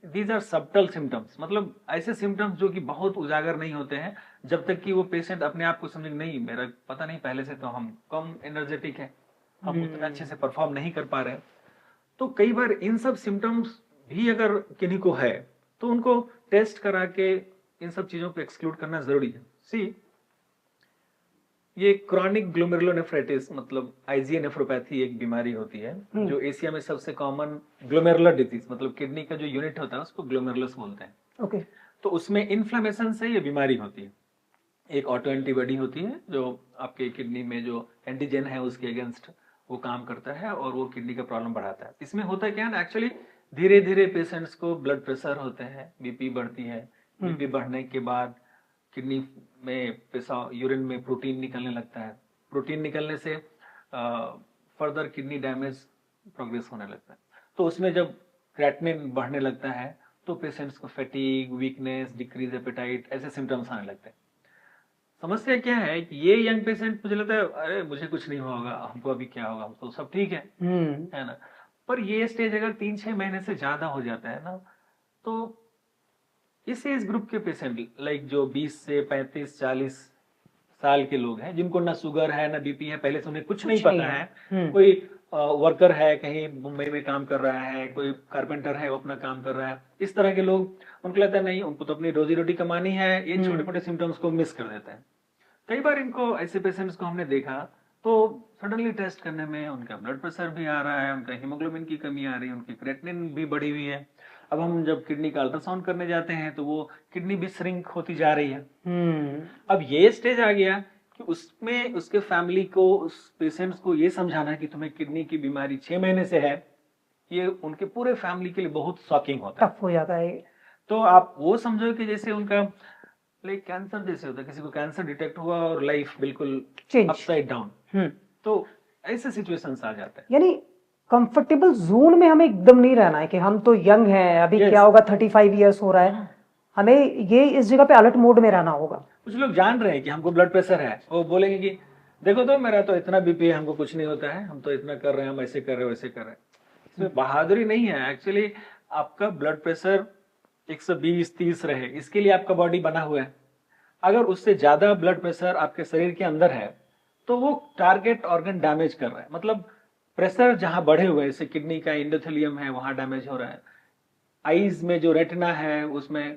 दीज आर सबटल सिम्टम्स, मतलब ऐसे सिम्टम्स जो कि बहुत उजागर नहीं होते हैं जब तक कि वो पेशेंट अपने आप को समझे नहीं, मेरा पता नहीं, पहले से तो हम कम एनर्जेटिक है, हम उतना अच्छे से परफॉर्म नहीं कर पा रहे हैं। तो कई बार इन सब सिम्टम्स भी अगर किन्हीं को है तो उनको टेस्ट करा के इन सब चीजों को एक्सक्लूड करना जरूरी है। सी, ये क्रॉनिक ग्लोमेरुलोनेफ्राइटिस मतलब आईजीए नेफ्रोपैथी एक बीमारी होती है, जो एशिया में सबसे कॉमन ग्लोमेरुलर डिजीज, मतलब किडनी का जो यूनिट होता है उसको ग्लोमेरुलस बोलते हैं। ओके। तो उसमें इन्फ्लेमेशन से ये बीमारी होती है। एक ऑटो एंटीबॉडी होती है जो आपके किडनी में जो एंटीजन है उसके अगेंस्ट वो काम करता है और वो किडनी का प्रॉब्लम बढ़ाता है। इसमें होता है क्या ना, एक्चुअली धीरे धीरे पेशेंट्स को ब्लड प्रेशर होते हैं, बीपी बढ़ती है, बीपी बढ़ने के बाद किडनी में पेशाब, यूरिन में प्रोटीन निकलने लगता है, प्रोटीन निकलने से फर्दर किडनी डैमेज प्रोग्रेस होने लगता है। तो उसमें जब क्रेटिनिन बढ़ने लगता है तो पेशेंट्स को फैटीग, वीकनेस, डिक्रीज एपेटाइट, ऐसे सिम्टम्स आने लगते हैं। समस्या क्या है कि ये यंग पेशेंट मुझे लगता है अरे मुझे कुछ नहीं होगा, हमको अभी क्या होगा, हम तो सब ठीक है ना। पर ये स्टेज अगर 3-6 महीने से ज्यादा हो जाता है ना, तो इस एज ग्रुप के पेशेंट लाइक जो 20 से 35-40 साल के लोग हैं, जिनको ना शुगर है ना बीपी है, पहले से उन्हें कुछ नहीं नहीं पता है। है, कोई वर्कर है कहीं मुंबई में काम कर रहा है, कोई कारपेंटर है वो अपना काम कर रहा है, इस तरह के लोग, उनको लगता है नहीं उनको तो अपनी रोजी रोटी कमानी है, ये छोटे मोटे सिम्टम्स को मिस कर देते हैं। कई बार इनको ऐसे पेशेंट्स को हमने देखा तो सडनली टेस्ट करने में उनका ब्लड प्रेशर भी आ रहा है, उनका हीमोग्लोबिन की कमी आ रही है, उनकी क्रेटिनिन भी बढ़ी हुई है। अब हम जब किडनी का अल्ट्रासाउंड करने जाते हैं तो वो किडनी भी श्रिंक होती जा रही है। अब ये स्टेज आ गया कि उसमें उसके फैमिली को, उस पेशेंट्स को ये समझाना कि तुम्हें किडनी की बीमारी 6 महीने से है, ये उनके पूरे फैमिली के लिए बहुत शॉकिंग होता है। टफ हो जाता है। तो आप वो समझो कि जैसे उनका लाइक कैंसर जैसे होता है, किसी को कैंसर डिटेक्ट हुआ और लाइफ बिल्कुल चेंज। Upside down. तो ऐसे सिचुएशंस आ जाते हैं। यानी कंफर्टेबल जोन में हमें एकदम नहीं रहना है कि हम तो यंग हैं, अभी Yes. क्या होगा, 35 इयर्स हो रहा है, हमें ये इस जगह पे अलर्ट मोड में रहना होगा। कुछ लोग जान रहे हैं कि हमको ब्लड प्रेशर है, वो बोलेंगे कि देखो तो मेरा तो इतना बीपी है, हमको कुछ नहीं होता है, हम तो इतना कर रहे हैं, हम ऐसे कर रहे हैं वैसे कर रहे हैं। इसमें बहादुरी नहीं है एक्चुअली। आपका ब्लड प्रेशर 120-30 रहे, इसके लिए आपका बॉडी बना हुआ है। अगर उससे ज्यादा ब्लड प्रेशर आपके शरीर के अंदर है तो वो टारगेट ऑर्गन डैमेज कर रहा है। मतलब प्रेशर जहां बढ़े हुए, जैसे किडनी का एंडोथेलियम है वहां डैमेज हो रहा है, आईज में जो रेटिना है उसमें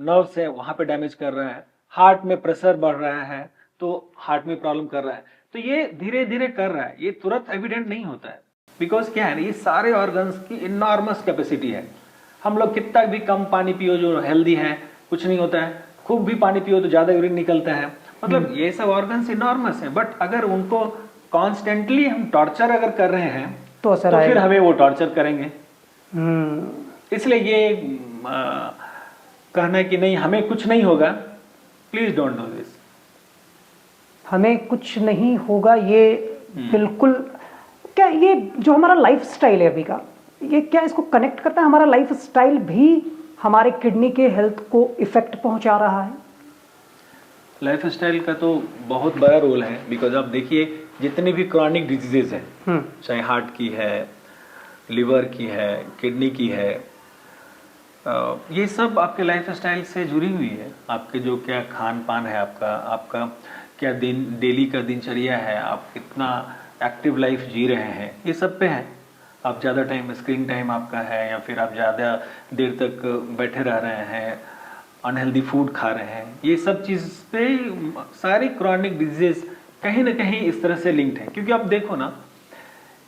नर्व्स है वहां पे डैमेज कर रहा है, हार्ट में प्रेशर बढ़ रहा है तो हार्ट में प्रॉब्लम कर रहा है। तो ये धीरे धीरे कर रहा है, ये तुरंत एविडेंट नहीं होता है। बिकॉज क्या है ना, ये सारे ऑर्गन्स की इनॉर्मस कैपेसिटी है। हम लोग कितना भी कम पानी पियो जो हेल्दी है कुछ नहीं होता है, खूब भी पानी पियो तो ज्यादा यूरिन निकलता है। मतलब ये सब ऑर्गन्स इनॉर्मस है, बट अगर उनको कॉन्स्टेंटली हम टॉर्चर अगर कर रहे हैं तो फिर हमें वो टॉर्चर करेंगे। इसलिए ये कहना कि नहीं हमें कुछ नहीं होगा, प्लीज डोंट डू दिस। हमें कुछ नहीं होगा ये बिल्कुल। क्या ये जो हमारा लाइफस्टाइल है अभी का, ये क्या इसको कनेक्ट करता है? हमारा लाइफस्टाइल भी हमारे किडनी के हेल्थ को इफेक्ट पहुंचा रहा है? लाइफस्टाइल का तो बहुत बड़ा रोल है। बिकॉज आप देखिए जितनी भी क्रॉनिक डिजीजेज हैं, चाहे हार्ट की है, लिवर की है, किडनी की है, ये सब आपके लाइफस्टाइल से जुड़ी हुई है। आपके जो क्या खान पान है, आपका क्या डेली का दिनचर्या है, आप कितना एक्टिव लाइफ जी रहे हैं, ये सब पे है। आप ज़्यादा टाइम स्क्रीन टाइम आपका है, या फिर आप ज़्यादा देर तक बैठे रह रहे हैं, अनहेल्दी फूड खा रहे हैं, ये सब चीज़ पे सारी क्रॉनिक डिजीज कहीं ना कहीं इस तरह से लिंक्ड है। क्योंकि आप देखो ना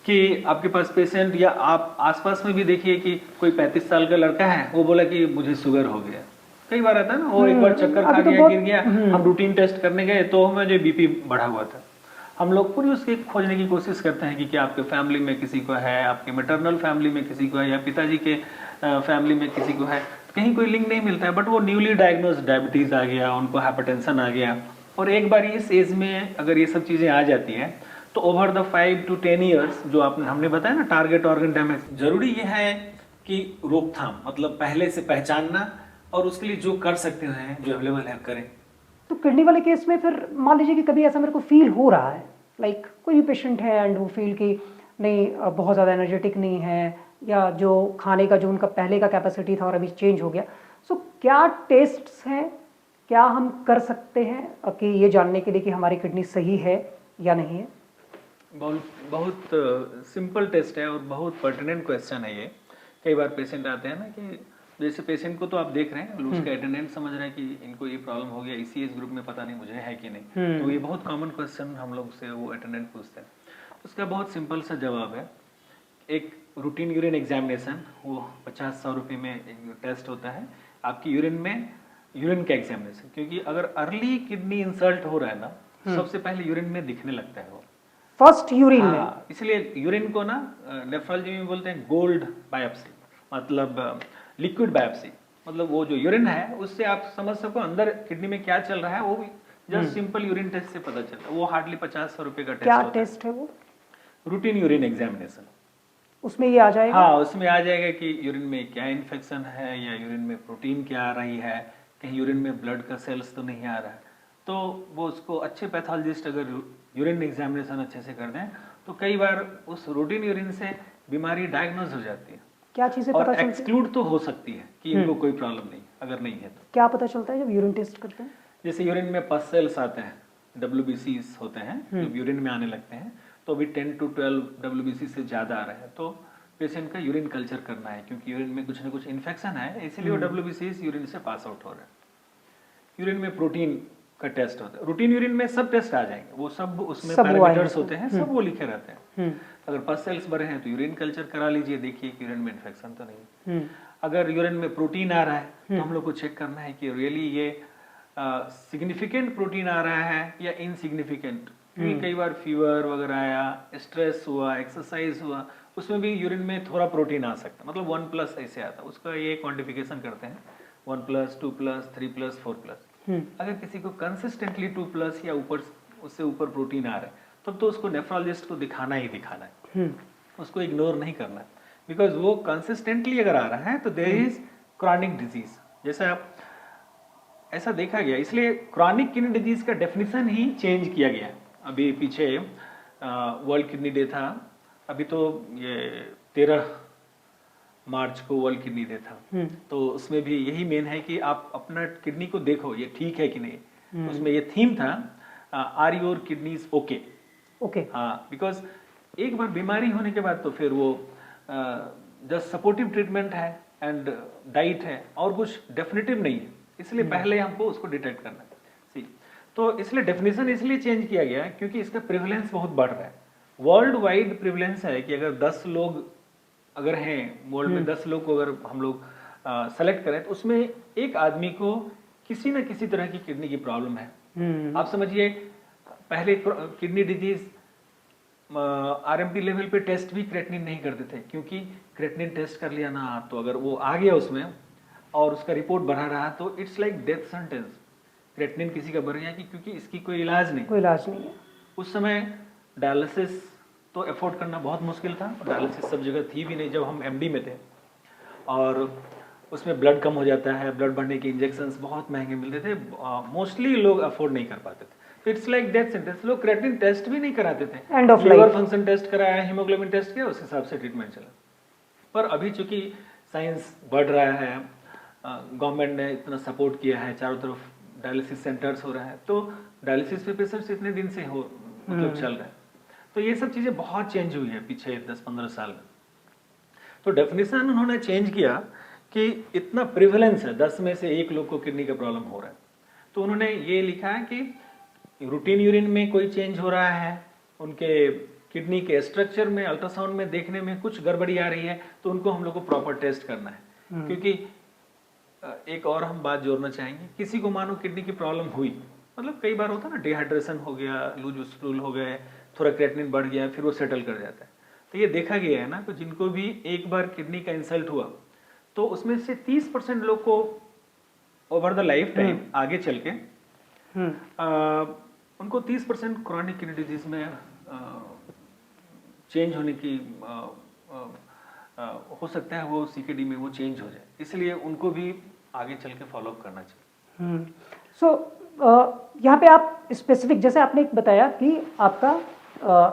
कि आपके पास पेशेंट, या आप आसपास में भी देखिए कि कोई 35 साल का लड़का है, वो बोला कि मुझे शुगर हो गया। कई बार आता है ना, वो एक बार चक्कर खा गया, गिर गया, हम रूटीन टेस्ट करने गए तो मुझे बीपी बढ़ा हुआ था। हम लोग पूरी उसकी खोजने की कोशिश करते हैं कि क्या आपके फैमिली में किसी को है, आपके मैटरनल फैमिली में किसी को है, या पिताजी के फैमिली में किसी को है, कहीं कोई लिंक नहीं मिलता है। बट वो न्यूली डायग्नोज डायबिटीज आ गया, उनको हाइपरटेंशन आ गया, और एक बार इस एज में अगर ये सब चीजें आ जाती हैं तो ओवर द 5 to 10 ईयर्स जो हमने बताया ना टारगेट ऑर्गन डैमेज, जरूरी ये है कि रोकथाम, मतलब पहले से पहचानना और उसके लिए जो कर सकते हैं, जो अवेलेबल है करें। तो किडनी वाले केस में फिर मान लीजिए कि कभी ऐसा मेरे को फील हो रहा है, लाइक कोई भी पेशेंट है एंड वो फील कि नहीं बहुत ज़्यादा एनर्जेटिक नहीं है, या जो खाने का जो उनका पहले का कैपेसिटी था और अभी चेंज हो गया, सो क्या टेस्ट्स हैं, क्या हम कर सकते हैं कि ये जानने के लिए कि हमारी किडनी सही है या नहीं है? बहुत सिंपल टेस्ट है और बहुत पर्टिनेंट क्वेश्चन है ये। कई बार पेशेंट आते हैं ना कि जैसे पेशेंट को तो आप देख रहे हैं, उसका अटेंडेंट समझ रहे हैं कि इनको ये प्रॉब्लम हो गया, इसी एज ग्रुप में पता नहीं मुझे है कि नहीं। तो ये बहुत कॉमन क्वेश्चन हम लोग से वो अटेंडेंट पूछते हैं। उसका बहुत सिंपल सा जवाब है, एक रूटीन यूरिन एग्जामिनेशन, वो 50-100 रुपये में एक टेस्ट होता है आपकी यूरिन में, यूरिन का एग्जामिनेशन। क्योंकि अगर अर्ली किडनी इंसल्ट हो रहा है ना, सबसे पहले यूरिन में दिखने लगता है वो, फर्स्ट यूरिन में। इसलिए यूरिन को ना नेफ्रोलॉजी में बोलते हैं गोल्ड बायोप्सी, मतलब लिक्विड बायोप्सी। मतलब वो जो यूरिन है उससे आप समझ सको अंदर किडनी में क्या चल रहा है, वो जस्ट सिंपल यूरिन टेस्ट से पता चलता है। वो हार्डली 50-100 रुपए का टेस्ट क्या होता टेस्ट है वो? Routine urine examination. उसमें ये आ जाएगा? हाँ, उसमें आ जाएगा कि यूरिन में क्या इन्फेक्शन है, या यूरिन में प्रोटीन क्या आ रही है, कहीं यूरिन में ब्लड का सेल्स तो नहीं आ रहा है। तो वो उसको अच्छे पैथोलॉजिस्ट अगर यूरिन एग्जामिनेशन अच्छे से कर दें तो कई बार उस रूटीन यूरिन से बीमारी डायग्नोज हो जाती है क्या चीजें और पता चलती है? एक्सक्लूड तो हो सकती है कि इनको कोई प्रॉब्लम नहीं, अगर नहीं है तो। क्या पता चलता है जब यूरिन टेस्ट करते हैं? जैसे यूरिन में पस सेल्स आते हैं, WBCs होते हैं जो यूरिन में आने लगते हैं, तो अभी 10 to 12 WBC से ज़्यादा आ रहे हैं तो पेशेंट का यूरिन कल्चर करना है, क्योंकि यूरिन में कुछ ना कुछ इन्फेक्शन है, इसीलिए वो WBCs यूरिन से पास आउट हो रहे हैं। यूरिन में प्रोटीन का टेस्ट होता है, रूटीन यूरिन में सब टेस्ट आ जाएंगे, वो सब उसमें पैरामीटर्स होते हैं, सब वो लिखे रहते हैं। अगर पस सेल्स बढ़े हैं तो यूरिन कल्चर करा लीजिए, देखिए कि यूरिन में इन्फेक्शन तो नहीं। अगर यूरिन में प्रोटीन आ रहा है तो हम लोग को चेक करना है कि रियली ये सिग्निफिकेंट प्रोटीन आ रहा है या इनसिग्निफिकेंट, क्योंकि कई बार फीवर वगैरह आया, स्ट्रेस हुआ, एक्सरसाइज हुआ, उसमें भी यूरिन में थोड़ा प्रोटीन आ सकता है, मतलब 1+ ऐसे आता है, उसका ये क्वांटिफिकेशन करते हैं 1+, 2+, 3+, 4+। अगर किसी को कंसिस्टेंटली 2+ या ऊपर उससे ऊपर प्रोटीन आ रहा है तब तो उसको नेफ्रोलॉजिस्ट को दिखाना ही दिखाना है, उसको इग्नोर नहीं करना है, बिकॉज वो कंसिस्टेंटली अगर आ रहा है तो देयर इज क्रॉनिक डिजीज। जैसा ऐसा देखा गया, इसलिए क्रॉनिक किडनी डिजीज का डेफिनेशन ही चेंज किया गया। अभी पीछे वर्ल्ड किडनी डे था, अभी तो ये 13 मार्च को वर्ल्ड किडनी डे था, तो उसमें भी यही मेन है कि आप अपना किडनी को देखो ये ठीक है कि नहीं। उसमें ये थीम था are your kidneys okay. Okay, हाँ, बिकॉज एक बार बीमारी होने के बाद तो फिर वो जस्ट सपोर्टिव ट्रीटमेंट है एंड डाइट है और कुछ डेफिनेटिव नहीं है, इसलिए पहले हमको उसको डिटेक्ट करना है। सी, तो इसलिए डेफिनेशन इसलिए चेंज किया गया क्योंकि इसका प्रिवलेंस बहुत बढ़ रहा है। वर्ल्ड वाइड प्रिवलेंस है कि अगर 10 लोग अगर हैं वर्ल्ड में, 10 लोग को अगर हम लोग सेलेक्ट करें तो उसमें एक आदमी को किसी न किसी तरह की किडनी की प्रॉब्लम है। आप समझिए पहले किडनी डिजीज RMP लेवल पे टेस्ट भी क्रेटनिन नहीं करते थे, क्योंकि क्रेटनिन टेस्ट कर लिया ना तो अगर वो आ गया उसमें और उसका रिपोर्ट बढ़ा रहा तो it's like death sentence. Creatinine किसी का बढ़ गया कि क्योंकि इसकी कोई इलाज नहीं है। उस समय डायलिसिस तो अफोर्ड करना बहुत मुश्किल था, डायलिसिस सब जगह थी भी नहीं जब हम MD में थे, और उसमें ब्लड कम हो जाता है, ब्लड बढ़ने के इंजेक्शंस बहुत महंगे मिलते थे, मोस्टली लोग अफोर्ड नहीं कर पाते थे। It's like death sentence. लोग क्रेटिनिन टेस्ट भी नहीं कराते थे, लिवर फंक्शन टेस्ट कराया, हीमोग्लोबिन टेस्ट किया, उस हिसाब से ट्रीटमेंट चला। पर अभी चूंकि साइंस बढ़ रहा है, गवर्नमेंट ने इतना सपोर्ट किया है, चारों तरफ डायलिसिस सेंटर्स हो रहा है, तो डायलिसिस पे पेशेंट्स इतने दिन से हो मतलब चल रहा है, तो ये सब चीजें बहुत चेंज हुई है पीछे 10-15 साल में। तो डेफिनेशन उन्होंने चेंज किया कि इतना प्रिवलेंस है, 10 में से 1 लोग को किडनी का प्रॉब्लम हो रहा है, तो उन्होंने ये लिखा है कि रूटीन यूरिन में कोई चेंज हो रहा है, उनके किडनी के स्ट्रक्चर में अल्ट्रासाउंड में देखने में कुछ गड़बड़ी आ रही है, तो उनको हम लोग को प्रॉपर टेस्ट करना है। क्योंकि एक और हम बात जोड़ना चाहेंगे, किसी को मानो किडनी की प्रॉब्लम हुई, मतलब कई बार होता है ना, डिहाइड्रेशन हो गया, लूज स्टूल हो गए, थोड़ा क्रेटिनिन बढ़ गया, फिर वो सेटल कर जाता है। तो ये देखा गया है ना, तो जिनको भी एक बार किडनी का इंसल्ट हुआ तो उसमें से 30% लोग को ओवर द लाइफ टाइम आगे चल के उनको 30% क्रॉनिक किडनी डिजीज में चेंज होने की हो सकता है, वो CKD में वो चेंज हो जाए, इसलिए उनको भी आगे चल के फॉलो अप करना चाहिए। सो यहाँ पे आप स्पेसिफिक, जैसे आपने एक बताया कि आपका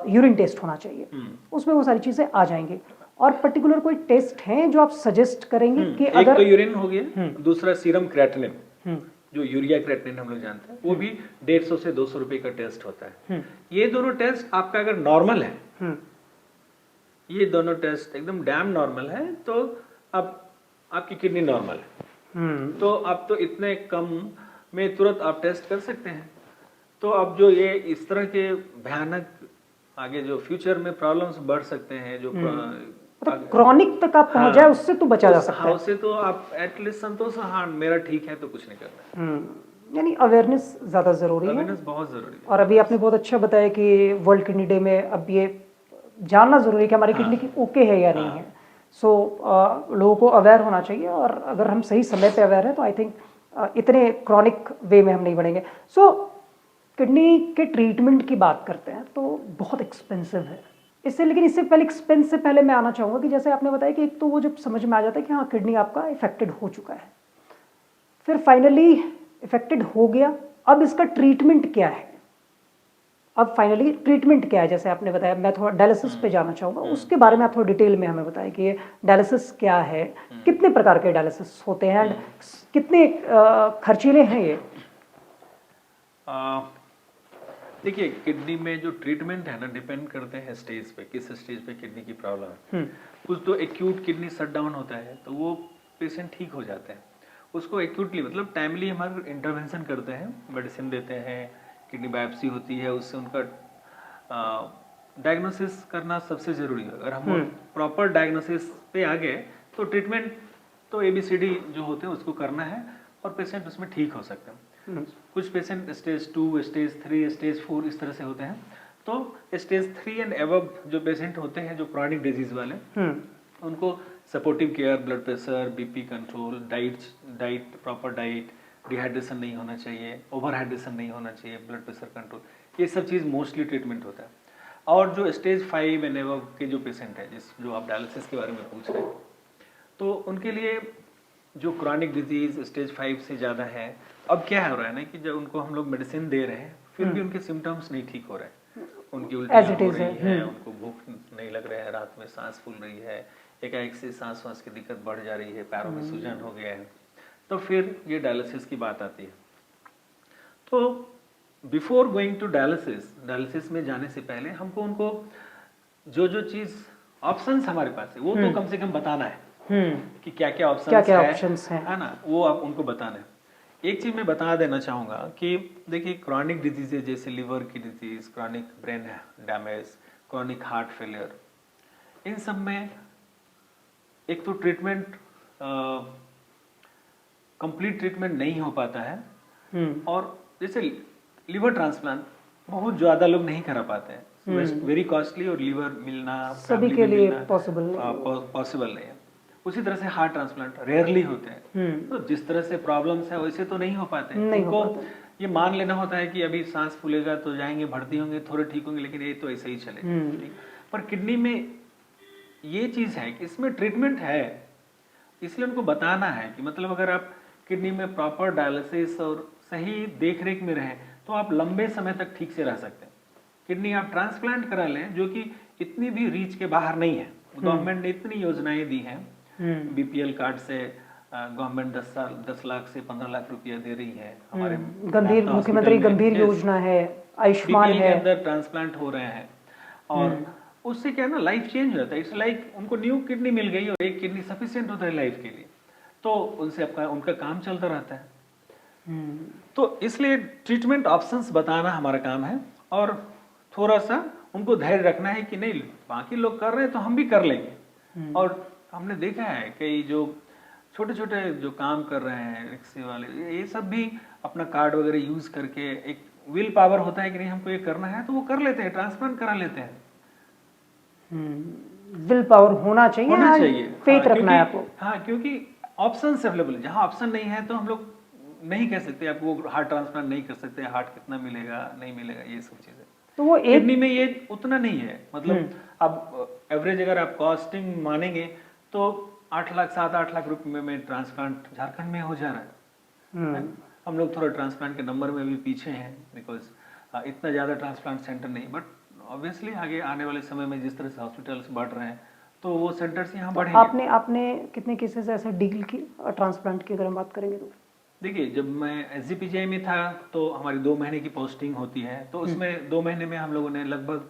यूरिन टेस्ट होना चाहिए, उसमें वो सारी चीजें आ जाएंगी, और पर्टिकुलर कोई टेस्ट हैं जो आप सजेस्ट करेंगे कि एक अगर तो यूरिन हो गया, दूसरा सीरम क्रेटिनिन, जो यूरिया क्रेटिनिन हम लोग जानते हैं, वो भी 150 से 200 रुपए का टेस्ट होता है। ये दोनों टेस्ट आपका अगर नॉर्मल है, ये दोनों टेस्ट एकदम डैम नॉर्मल है, तो अब आपकी किडनी नॉर्मल है, तो अब तो इतने कम में तुरंत आप टेस्ट कर सकते हैं। तो अब जो ये इस तरह के भयानक आगे जो फ्यूचर में प्रॉब्लम्स बढ़ सकते हैं, जो क्रॉनिक तक आप पहुंच जाए, उससे तो बचा जा सकता है। उससे तो आप एटलीस्ट संतोष, हाँ मेरा ठीक है तो कुछ नहीं करना। यानी अवेयरनेस ज्यादा जरूरी है, अवेयरनेस बहुत जरूरी है। और अभी आपने बहुत अच्छा बताया कि वर्ल्ड किडनी डे में अब ये जानना जरूरी है कि हमारी किडनी की ओके है या नहीं है। सो लोगों को अवेयर होना चाहिए, और अगर हम सही समय पे अवेयर हैं तो आई थिंक इतने क्रॉनिक वे में हम नहीं बढ़ेंगे। सो किडनी के ट्रीटमेंट की बात करते हैं तो बहुत एक्सपेंसिव है इससे, लेकिन इससे पहले एक्सपेंस से पहले मैं आना चाहूँगा कि जैसे आपने बताया कि एक तो वो जब समझ में आ जाता है कि हाँ किडनी आपका इफेक्टेड हो चुका है, फिर फाइनली इफेक्टेड हो गया, अब इसका ट्रीटमेंट क्या है? अब फाइनली ट्रीटमेंट क्या है? जैसे आपने बताया, मैं थोड़ा डायलिसिस पे जाना चाहूँगा, उसके बारे में आप थोड़ा डिटेल में हमें बताएं कि ये डायलिसिस क्या है, कितने प्रकार के डायलिसिस होते हैं, एंड कितने खर्चीले हैं ये? देखिए, किडनी में जो ट्रीटमेंट है ना, डिपेंड करते हैं स्टेज पे, किस स्टेज पे किडनी की प्रॉब्लम है। कुछ तो एक्यूट किडनी शट डाउन होता है तो वो पेशेंट ठीक हो जाते हैं, उसको एक्यूटली मतलब टाइमली हमारे इंटरवेंशन करते हैं, मेडिसिन देते हैं, किडनी बायोप्सी होती है, उससे उनका डायग्नोसिस करना सबसे जरूरी है। अगर हम प्रॉपर डायग्नोसिस पे आ गए तो ट्रीटमेंट तो ABCD जो होते हैं उसको करना है और पेशेंट उसमें ठीक हो सकते हैं। कुछ पेशेंट स्टेज 2, स्टेज 3, स्टेज 4 इस तरह से होते हैं। तो स्टेज 3 एंड एबव जो पेशेंट होते हैं, जो क्रॉनिक डिजीज वाले, उनको supportive care, blood pressure, BP control, diet proper diet, dehydration नहीं होना चाहिए, ओवर हाइड्रेशन नहीं होना चाहिए, ब्लड प्रेशर कंट्रोल, ये सब चीज़ मोस्टली ट्रीटमेंट होता है। और जो स्टेज 5 एंड एबव के जो पेशेंट है, जो आप डायलिसिस के बारे में पूछ रहे हैं, तो उनके लिए जो क्रॉनिक डिजीज स्टेज 5 से ज़्यादा है, अब क्या हो रहा है ना कि जब उनको हम लोग मेडिसिन दे रहे हैं फिर भी उनके सिम्टम्स नहीं ठीक हो रहे हैं, उनकी उल्टियाँ हो रही है, उनको भूख नहीं लग रहा है, रात में सांस फूल रही है, एकाएक से सांस की दिक्कत बढ़ जा रही है, पैरों में सूजन हो गया है, तो फिर ये डायलिसिस की बात आती है। तो बिफोर गोइंग टू डायलिसिस में जाने से पहले हमको उनको जो चीज़ ऑप्शंस हमारे पास है वो तो कम से कम बताना है कि क्या क्या ऑप्शंस है ना, वो आप उनको बताना है। एक चीज मैं बता देना चाहूँगा कि देखिए, क्रॉनिक डिजीजेज जैसे लिवर की डिजीज, chronic brain damage, chronic heart failure, इन सब में एक तो ट्रीटमेंट कंप्लीट ट्रीटमेंट नहीं हो पाता है, और जैसे लिवर ट्रांसप्लांट बहुत ज़्यादा लोग नहीं करा पाते हैं, वेरी कॉस्टली, और लिवर मिलना सभी के लिए पॉसिबल नहीं है। उसी तरह से हार्ट ट्रांसप्लांट रेयरली होते हैं। तो जिस तरह से प्रॉब्लम्स है वैसे तो नहीं हो पाते, उनको ये मान लेना होता है कि अभी सांस फूलेगा तो जाएंगे, भर्ती होंगे, थोड़े ठीक होंगे, लेकिन ये तो ऐसे ही चलेगा। पर किडनी में ये चीज़ है कि इसमें ट्रीटमेंट है, इसलिए उनको बताना है कि मतलब अगर आप किडनी में प्रॉपर डायलिसिस और सही देख रेख में रहें तो आप लंबे समय तक ठीक से रह सकते हैं। किडनी आप ट्रांसप्लांट करा लें, जो कि इतनी भी रीच के बाहर नहीं है, गवर्नमेंट ने इतनी योजनाएं दी हैं, BPL कार्ड से गवर्नमेंट 10 लाख से 15 लाख रुपया दे रही है, हमारे गंभीर मुख्यमंत्री गंभीर योजना है, आयुष्मान है, के अंदर ट्रांसप्लांट हो रहे हैं, और उससे क्या है ना, लाइफ चेंज हो जाता है। इट्स लाइक उनको न्यू किडनी मिल गई और एक किडनी सफिशिएंट होता है लाइफ के लिए, तो उनसे उनका काम चलता रहता है। तो इसलिए ट्रीटमेंट ऑप्शंस बताना हमारा काम है, और थोड़ा सा उनको धैर्य रखना है कि नहीं, बाकी लोग कर रहे हैं तो हम भी कर लेंगे। और हमने देखा है कई जो छोटे छोटे जो काम कर रहे हैं, रिक्शे वाले, ये सब भी अपना कार्ड वगैरह यूज करके, एक विल पावर होता है कि नहीं हमको ये करना है तो वो कर लेते हैं, ट्रांसप्लांट करा लेते हैं। विल पावर होना चाहिए, फेथ रखना है आपको। हाँ, क्योंकि ऑप्शन अवेलेबल है, जहाँ ऑप्शन नहीं है तो हम लोग नहीं कह सकते आप वो हार्ट ट्रांसप्लांट नहीं कर सकते, हार्ट कितना मिलेगा नहीं मिलेगा, ये सब चीजें। तो वो किडनी में ये उतना नहीं है, मतलब अब एवरेज अगर आप कॉस्टिंग मानेंगे तो 8 लाख 7-8 लाख रुपए में ट्रांसप्लांट झारखंड में हो जा रहा है। हम लोग थोड़ा ट्रांसप्लांट के नंबर में भी पीछे हैं, बिकॉज इतना ज़्यादा ट्रांसप्लांट सेंटर नहीं, बट ऑब्वियसली आगे आने वाले समय में जिस तरह से हॉस्पिटल्स बढ़ रहे हैं तो वो सेंटर्स यहाँ बढ़ेंगे। आपने कितने केसेस ऐसे डील की ट्रांसप्लांट की अगर हम बात करेंगे तो? देखिए, जब मैं SGPGI में था तो हमारी 2 महीने की पोस्टिंग होती है, तो उसमें 2 महीने में हम लोगों ने लगभग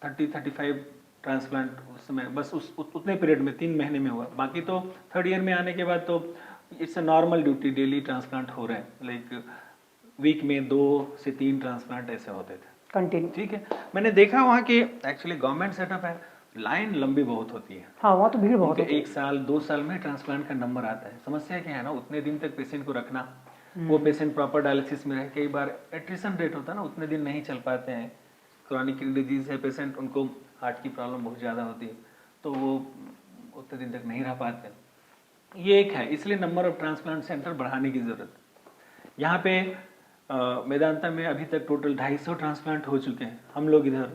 30-35 ट्रांसप्लांट उस समय बस उतने पीरियड में 3 महीने में हुआ। बाकी तो 3rd ईयर में आने के बाद तो it's a normal duty, daily transplant हो रहे हैं, लाइक वीक में 2 से 3 ट्रांसप्लांट ऐसे होते थे कंटिन्यू। ठीक है, मैंने देखा वहाँ की एक्चुअली गवर्नमेंट सेटअप है, लाइन लंबी बहुत होती है। हाँ, वहाँ तो भीड़ बहुत होती है। 1 साल 2 साल में ट्रांसप्लांट का नंबर आता है। समस्या क्या है ना, उतने दिन तक पेशेंट को रखना, वो पेशेंट प्रॉपर डायलिसिस में रहे, कई बार एट्रिशन रेट होता है ना, उतने दिन नहीं चल पाते हैं। क्रॉनिक किडनी डिजीज है पेशेंट, उनको हार्ट की प्रॉब्लम बहुत ज़्यादा होती है, तो वो उतने दिन तक नहीं रह पाते। ये एक है, इसलिए नंबर ऑफ ट्रांसप्लांट सेंटर बढ़ाने की ज़रूरत है। यहाँ पे मेदांता में अभी तक टोटल 250 ट्रांसप्लांट हो चुके हैं। हम लोग इधर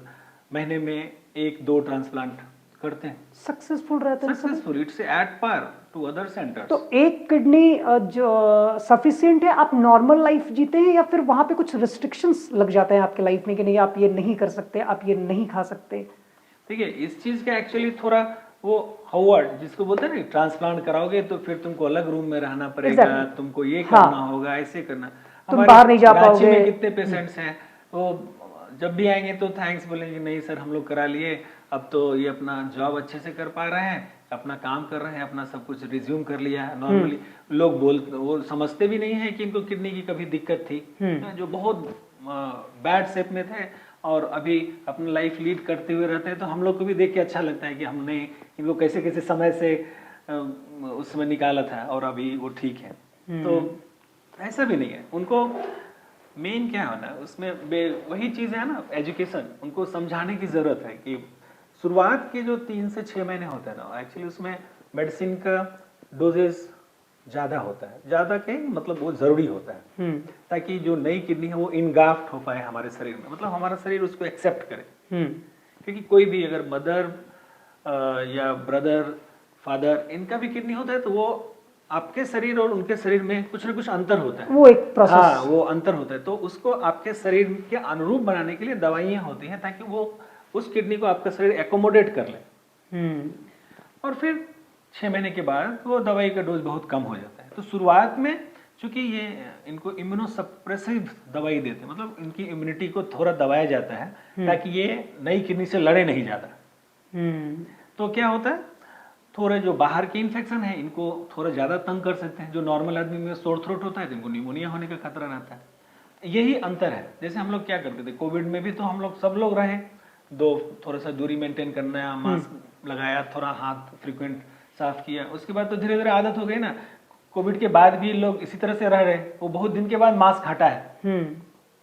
महीने में 1-2 ट्रांसप्लांट करते हैं, सक्सेसफुल रहते हैं सब। Successful, it's at par to other centres. तो एक किडनी जो सफिशिएंट है, आप नॉर्मल लाइफ जीते हैं या फिर वहां पे कुछ रिस्ट्रिक्शंस लग जाते हैं आपके लाइफ में कि नहीं आप ये नहीं कर सकते, आप ये नहीं खा सकते? ठीक है, इस चीज का एक्चुअली थोड़ा वो हार्वर्ड जिसको बोलते हैं ना, ट्रांसप्लांट कराओगे तो फिर तुमको अलग रूम में रहना पड़ेगा, Exactly. तुमको ये हाँ। करना होगा, ऐसे करना। तुम हमारे बाहर नहीं जा रांची पाओगे। में कितने पेशेंट्स हैं, वो जब भी आएंगे तो थैंक्स बोलेंगे, नहीं सर हम लोग करा लिए, अब तो ये अपना जॉब अच्छे से कर पा रहे हैं, अपना काम कर रहे हैं, अपना सब कुछ रिज्यूम कर लिया है। नॉर्मली लोग वो समझते भी नहीं है कि इनको किडनी की कभी दिक्कत थी, जो बहुत बैड शेप में थे और अभी अपना लाइफ लीड करते हुए रहते हैं। तो हम लोग को भी देख के अच्छा लगता है कि हमने इनको कैसे कैसे समय से उसमें निकाला था और अभी वो ठीक है। तो ऐसा भी नहीं है, उनको मेन क्या है ना, उसमें वही चीज है ना, एजुकेशन। उनको समझाने की जरूरत है कि शुरुआत के जो 3 से 6 महीने होते हैं ना, एक्चुअली उसमें मेडिसिन का डोजेज ज्यादा होता है, ज्यादा के मतलब वो जरूरी होता है ताकि जो नई किडनी है वो इनग्राफ्ट हो पाए हमारे शरीर में, मतलब हमारा शरीर उसको एक्सेप्ट करे। क्योंकि कोई भी अगर मदर या ब्रदर फादर इनका भी किडनी होता है तो वो आपके शरीर और उनके शरीर में कुछ ना कुछ अंतर होता है, वो एक प्रोसेस। हाँ, वो अंतर होता है। तो उसको आपके शरीर के अनुरूप बनाने के लिए दवाइयाँ होती हैं ताकि वो उस किडनी को आपका शरीर एकोमोडेट कर ले। और फिर 6 महीने के बाद वो दवाई का डोज बहुत कम हो जाता है। तो शुरुआत में चूंकि ये इनको इम्यूनोसप्रेसिव दवाई देते हैं, मतलब इनकी इम्यूनिटी को थोड़ा दबाया जाता है ताकि ये नई किडनी से लड़े नहीं ज्यादा। तो क्या होता है, थोड़े जो बाहर के इन्फेक्शन है इनको थोड़ा ज्यादा तंग कर सकते हैं। जो नॉर्मल आदमी में सोर थ्रोट होता है तो इनको निमोनिया होने का खतरा रहता है। यही अंतर है। जैसे हम लोग क्या करते थे कोविड में भी, तो हम लोग सब लोग रहे, थोड़ा सा दूरी मेंटेन करना, मास्क लगाया, थोड़ा हाथ फ्रिक्वेंट साफ किया, उसके बाद तो धीरे धीरे आदत हो गई ना। कोविड के बाद भी लोग इसी तरह से रह रहे, वो बहुत दिन के बाद मास्क हटा है।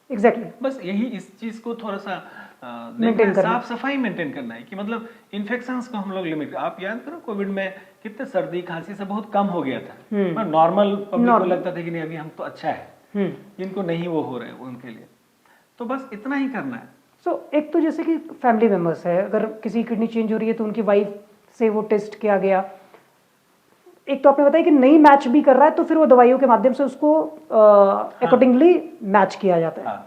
एग्जैक्टली। बस यही इस चीज को थोड़ा सा मेंटेन करना, साफ सफाई मेंटेन करना है कि मतलब इन्फेक्शंस को हम लोग लिमिट। आप याद करो कोविड में कितने सर्दी खांसी से बहुत कम हो गया था। नॉर्मल पब्लिक को लगता था कि नहीं अभी हम तो अच्छा है, जिनको नहीं वो हो रहे हैं उनके लिए तो बस इतना ही करना है। एक तो जैसे कि फैमिली मेंबर्स है, अगर किसी किडनी चेंज हो रही है तो उनकी वाइफ से वो टेस्ट किया गया, एक तो आपने बताया कि नहीं मैच भी कर रहा है तो फिर वो दवाइयों के माध्यम से उसको अकॉर्डिंगली मैच किया जाता है।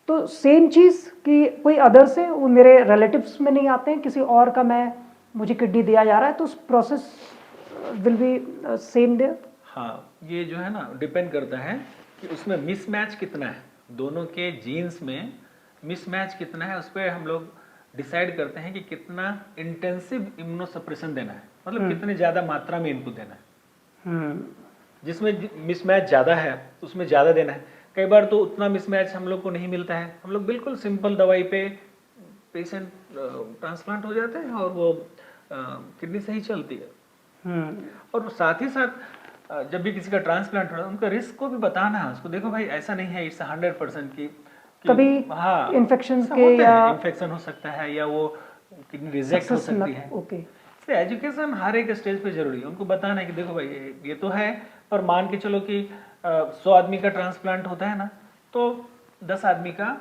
तो सेम चीज कि कोई अदर से वो मेरे रिलेटिव्स में नहीं आते हैं, किसी और का मुझे किडनी दिया जा रहा है, तो उस process will be same there. हाँ, ये जो है ना डिपेंड करता है कि उसमें मिसमैच कितना है, दोनों के जीन्स में मिसमैच कितना है, उस पर हम लोग डिसाइड करते हैं कि कितना इंटेंसिव इम्यूनोसप्रेशन देना है, मतलब कितने ज्यादा मात्रा में इनपुट देना है। जिसमें मिसमैच ज्यादा है उसमें ज्यादा देना है। कई बार तो उतना मिसमैच हम लोग को नहीं मिलता है, हम लोग बिल्कुल सिंपल दवाई पे पेशेंट ट्रांसप्लांट हो जाते हैं और वो किडनी सही चलती है। और साथ ही साथ जब भी किसी का ट्रांसप्लांट हो रहा है उनका रिस्क को भी बताना है उसको, देखो भाई ऐसा नहीं है इट्स 100% की कभी इन्फेक्शन के या इन्फेक्शन हो सकता है या वो किडनी रिजेक्ट हो सकती है। ओके, एजुकेशन हर एक स्टेज पे जरूरी है, उनको बताना है कि देखो भाई ये तो है, पर मान के चलो कि 100 आदमी का ट्रांसप्लांट होता है ना, तो 10 आदमी का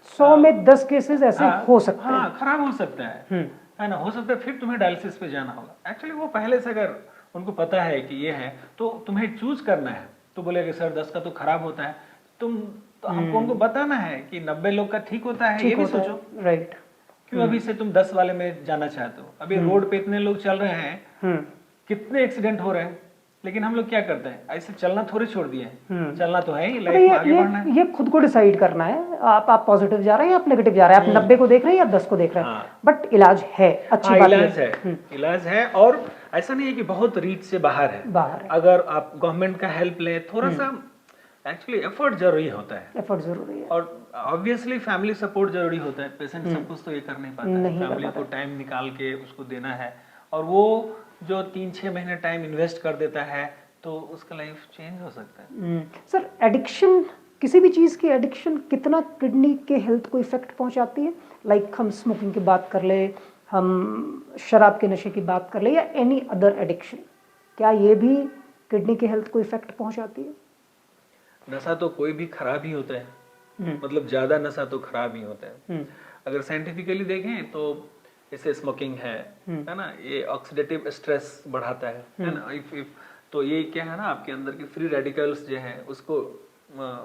100 में 10 केसेस ऐसे हो सकते हैं, खराब हो सकता है ना, हो सकता है फिर तुम्हें डायलिसिस पे जाना होगा। एक्चुअली वो पहले से अगर उनको पता है कि ये है तो तुम्हें चूज करना है, तो बोलेगे सर 10 का तो खराब होता है, तो हमको उनको बताना है कि 90 लोग का ठीक होता है, ये भी सोचो। राइट, क्यों अभी से तुम 10 वाले में जाना चाहते हो? अभी रोड पे इतने लोग चल रहे हैं, कितने एक्सीडेंट हो रहे हैं, लेकिन हम लोग क्या करते हैं, ऐसे चलना थोड़ी छोड़ दिए हैं। चलना तो है ही, लाइफ में आगे बढ़ना है। ये खुद को डिसाइड करना है, आप पॉजिटिव जा रहे हैं या आप नेगेटिव जा रहे हैं, आप 90 को देख रहे हैं या 10 को देख रहे हैं, बट इलाज है, अच्छी बात है, इलाज है। और ऐसा नहीं है कि बहुत रीच से बाहर है। अगर आप गवर्नमेंट का हेल्प लें, थोड़ा सा एक्चुअली एफर्ट जरूरी होता है, एफर्ट जरूरी है, और ऑब्वियसली फैमिली सपोर्ट जरूरी होता है। पेशेंट सब कुछ तो ये कर नहीं पाता है, फैमिली को टाइम निकाल के उसको देना है, और वो जो 3-6 महीने टाइम इन्वेस्ट कर देता है तो उसका लाइफ चेंज हो सकता है। सर एडिक्शन, किसी भी चीज़ की एडिक्शन कितना किडनी के हेल्थ को इफेक्ट पहुंचाती है? लाइक हम स्मोकिंग की बात कर ले, हम शराब के नशे की बात कर ले, या एनी अदर एडिक्शन, क्या ये भी किडनी के हेल्थ को इफेक्ट पहुंचाती है? नशा तो कोई भी खराब ही होता है, मतलब ज्यादा नशा तो खराब ही होता है। अगर साइंटिफिकली देखें तो जैसे स्मोकिंग है ना, ये ऑक्सीडेटिव स्ट्रेस बढ़ाता है ना। इफ तो ये क्या है ना, आपके अंदर के फ्री रेडिकल्स जो है उसको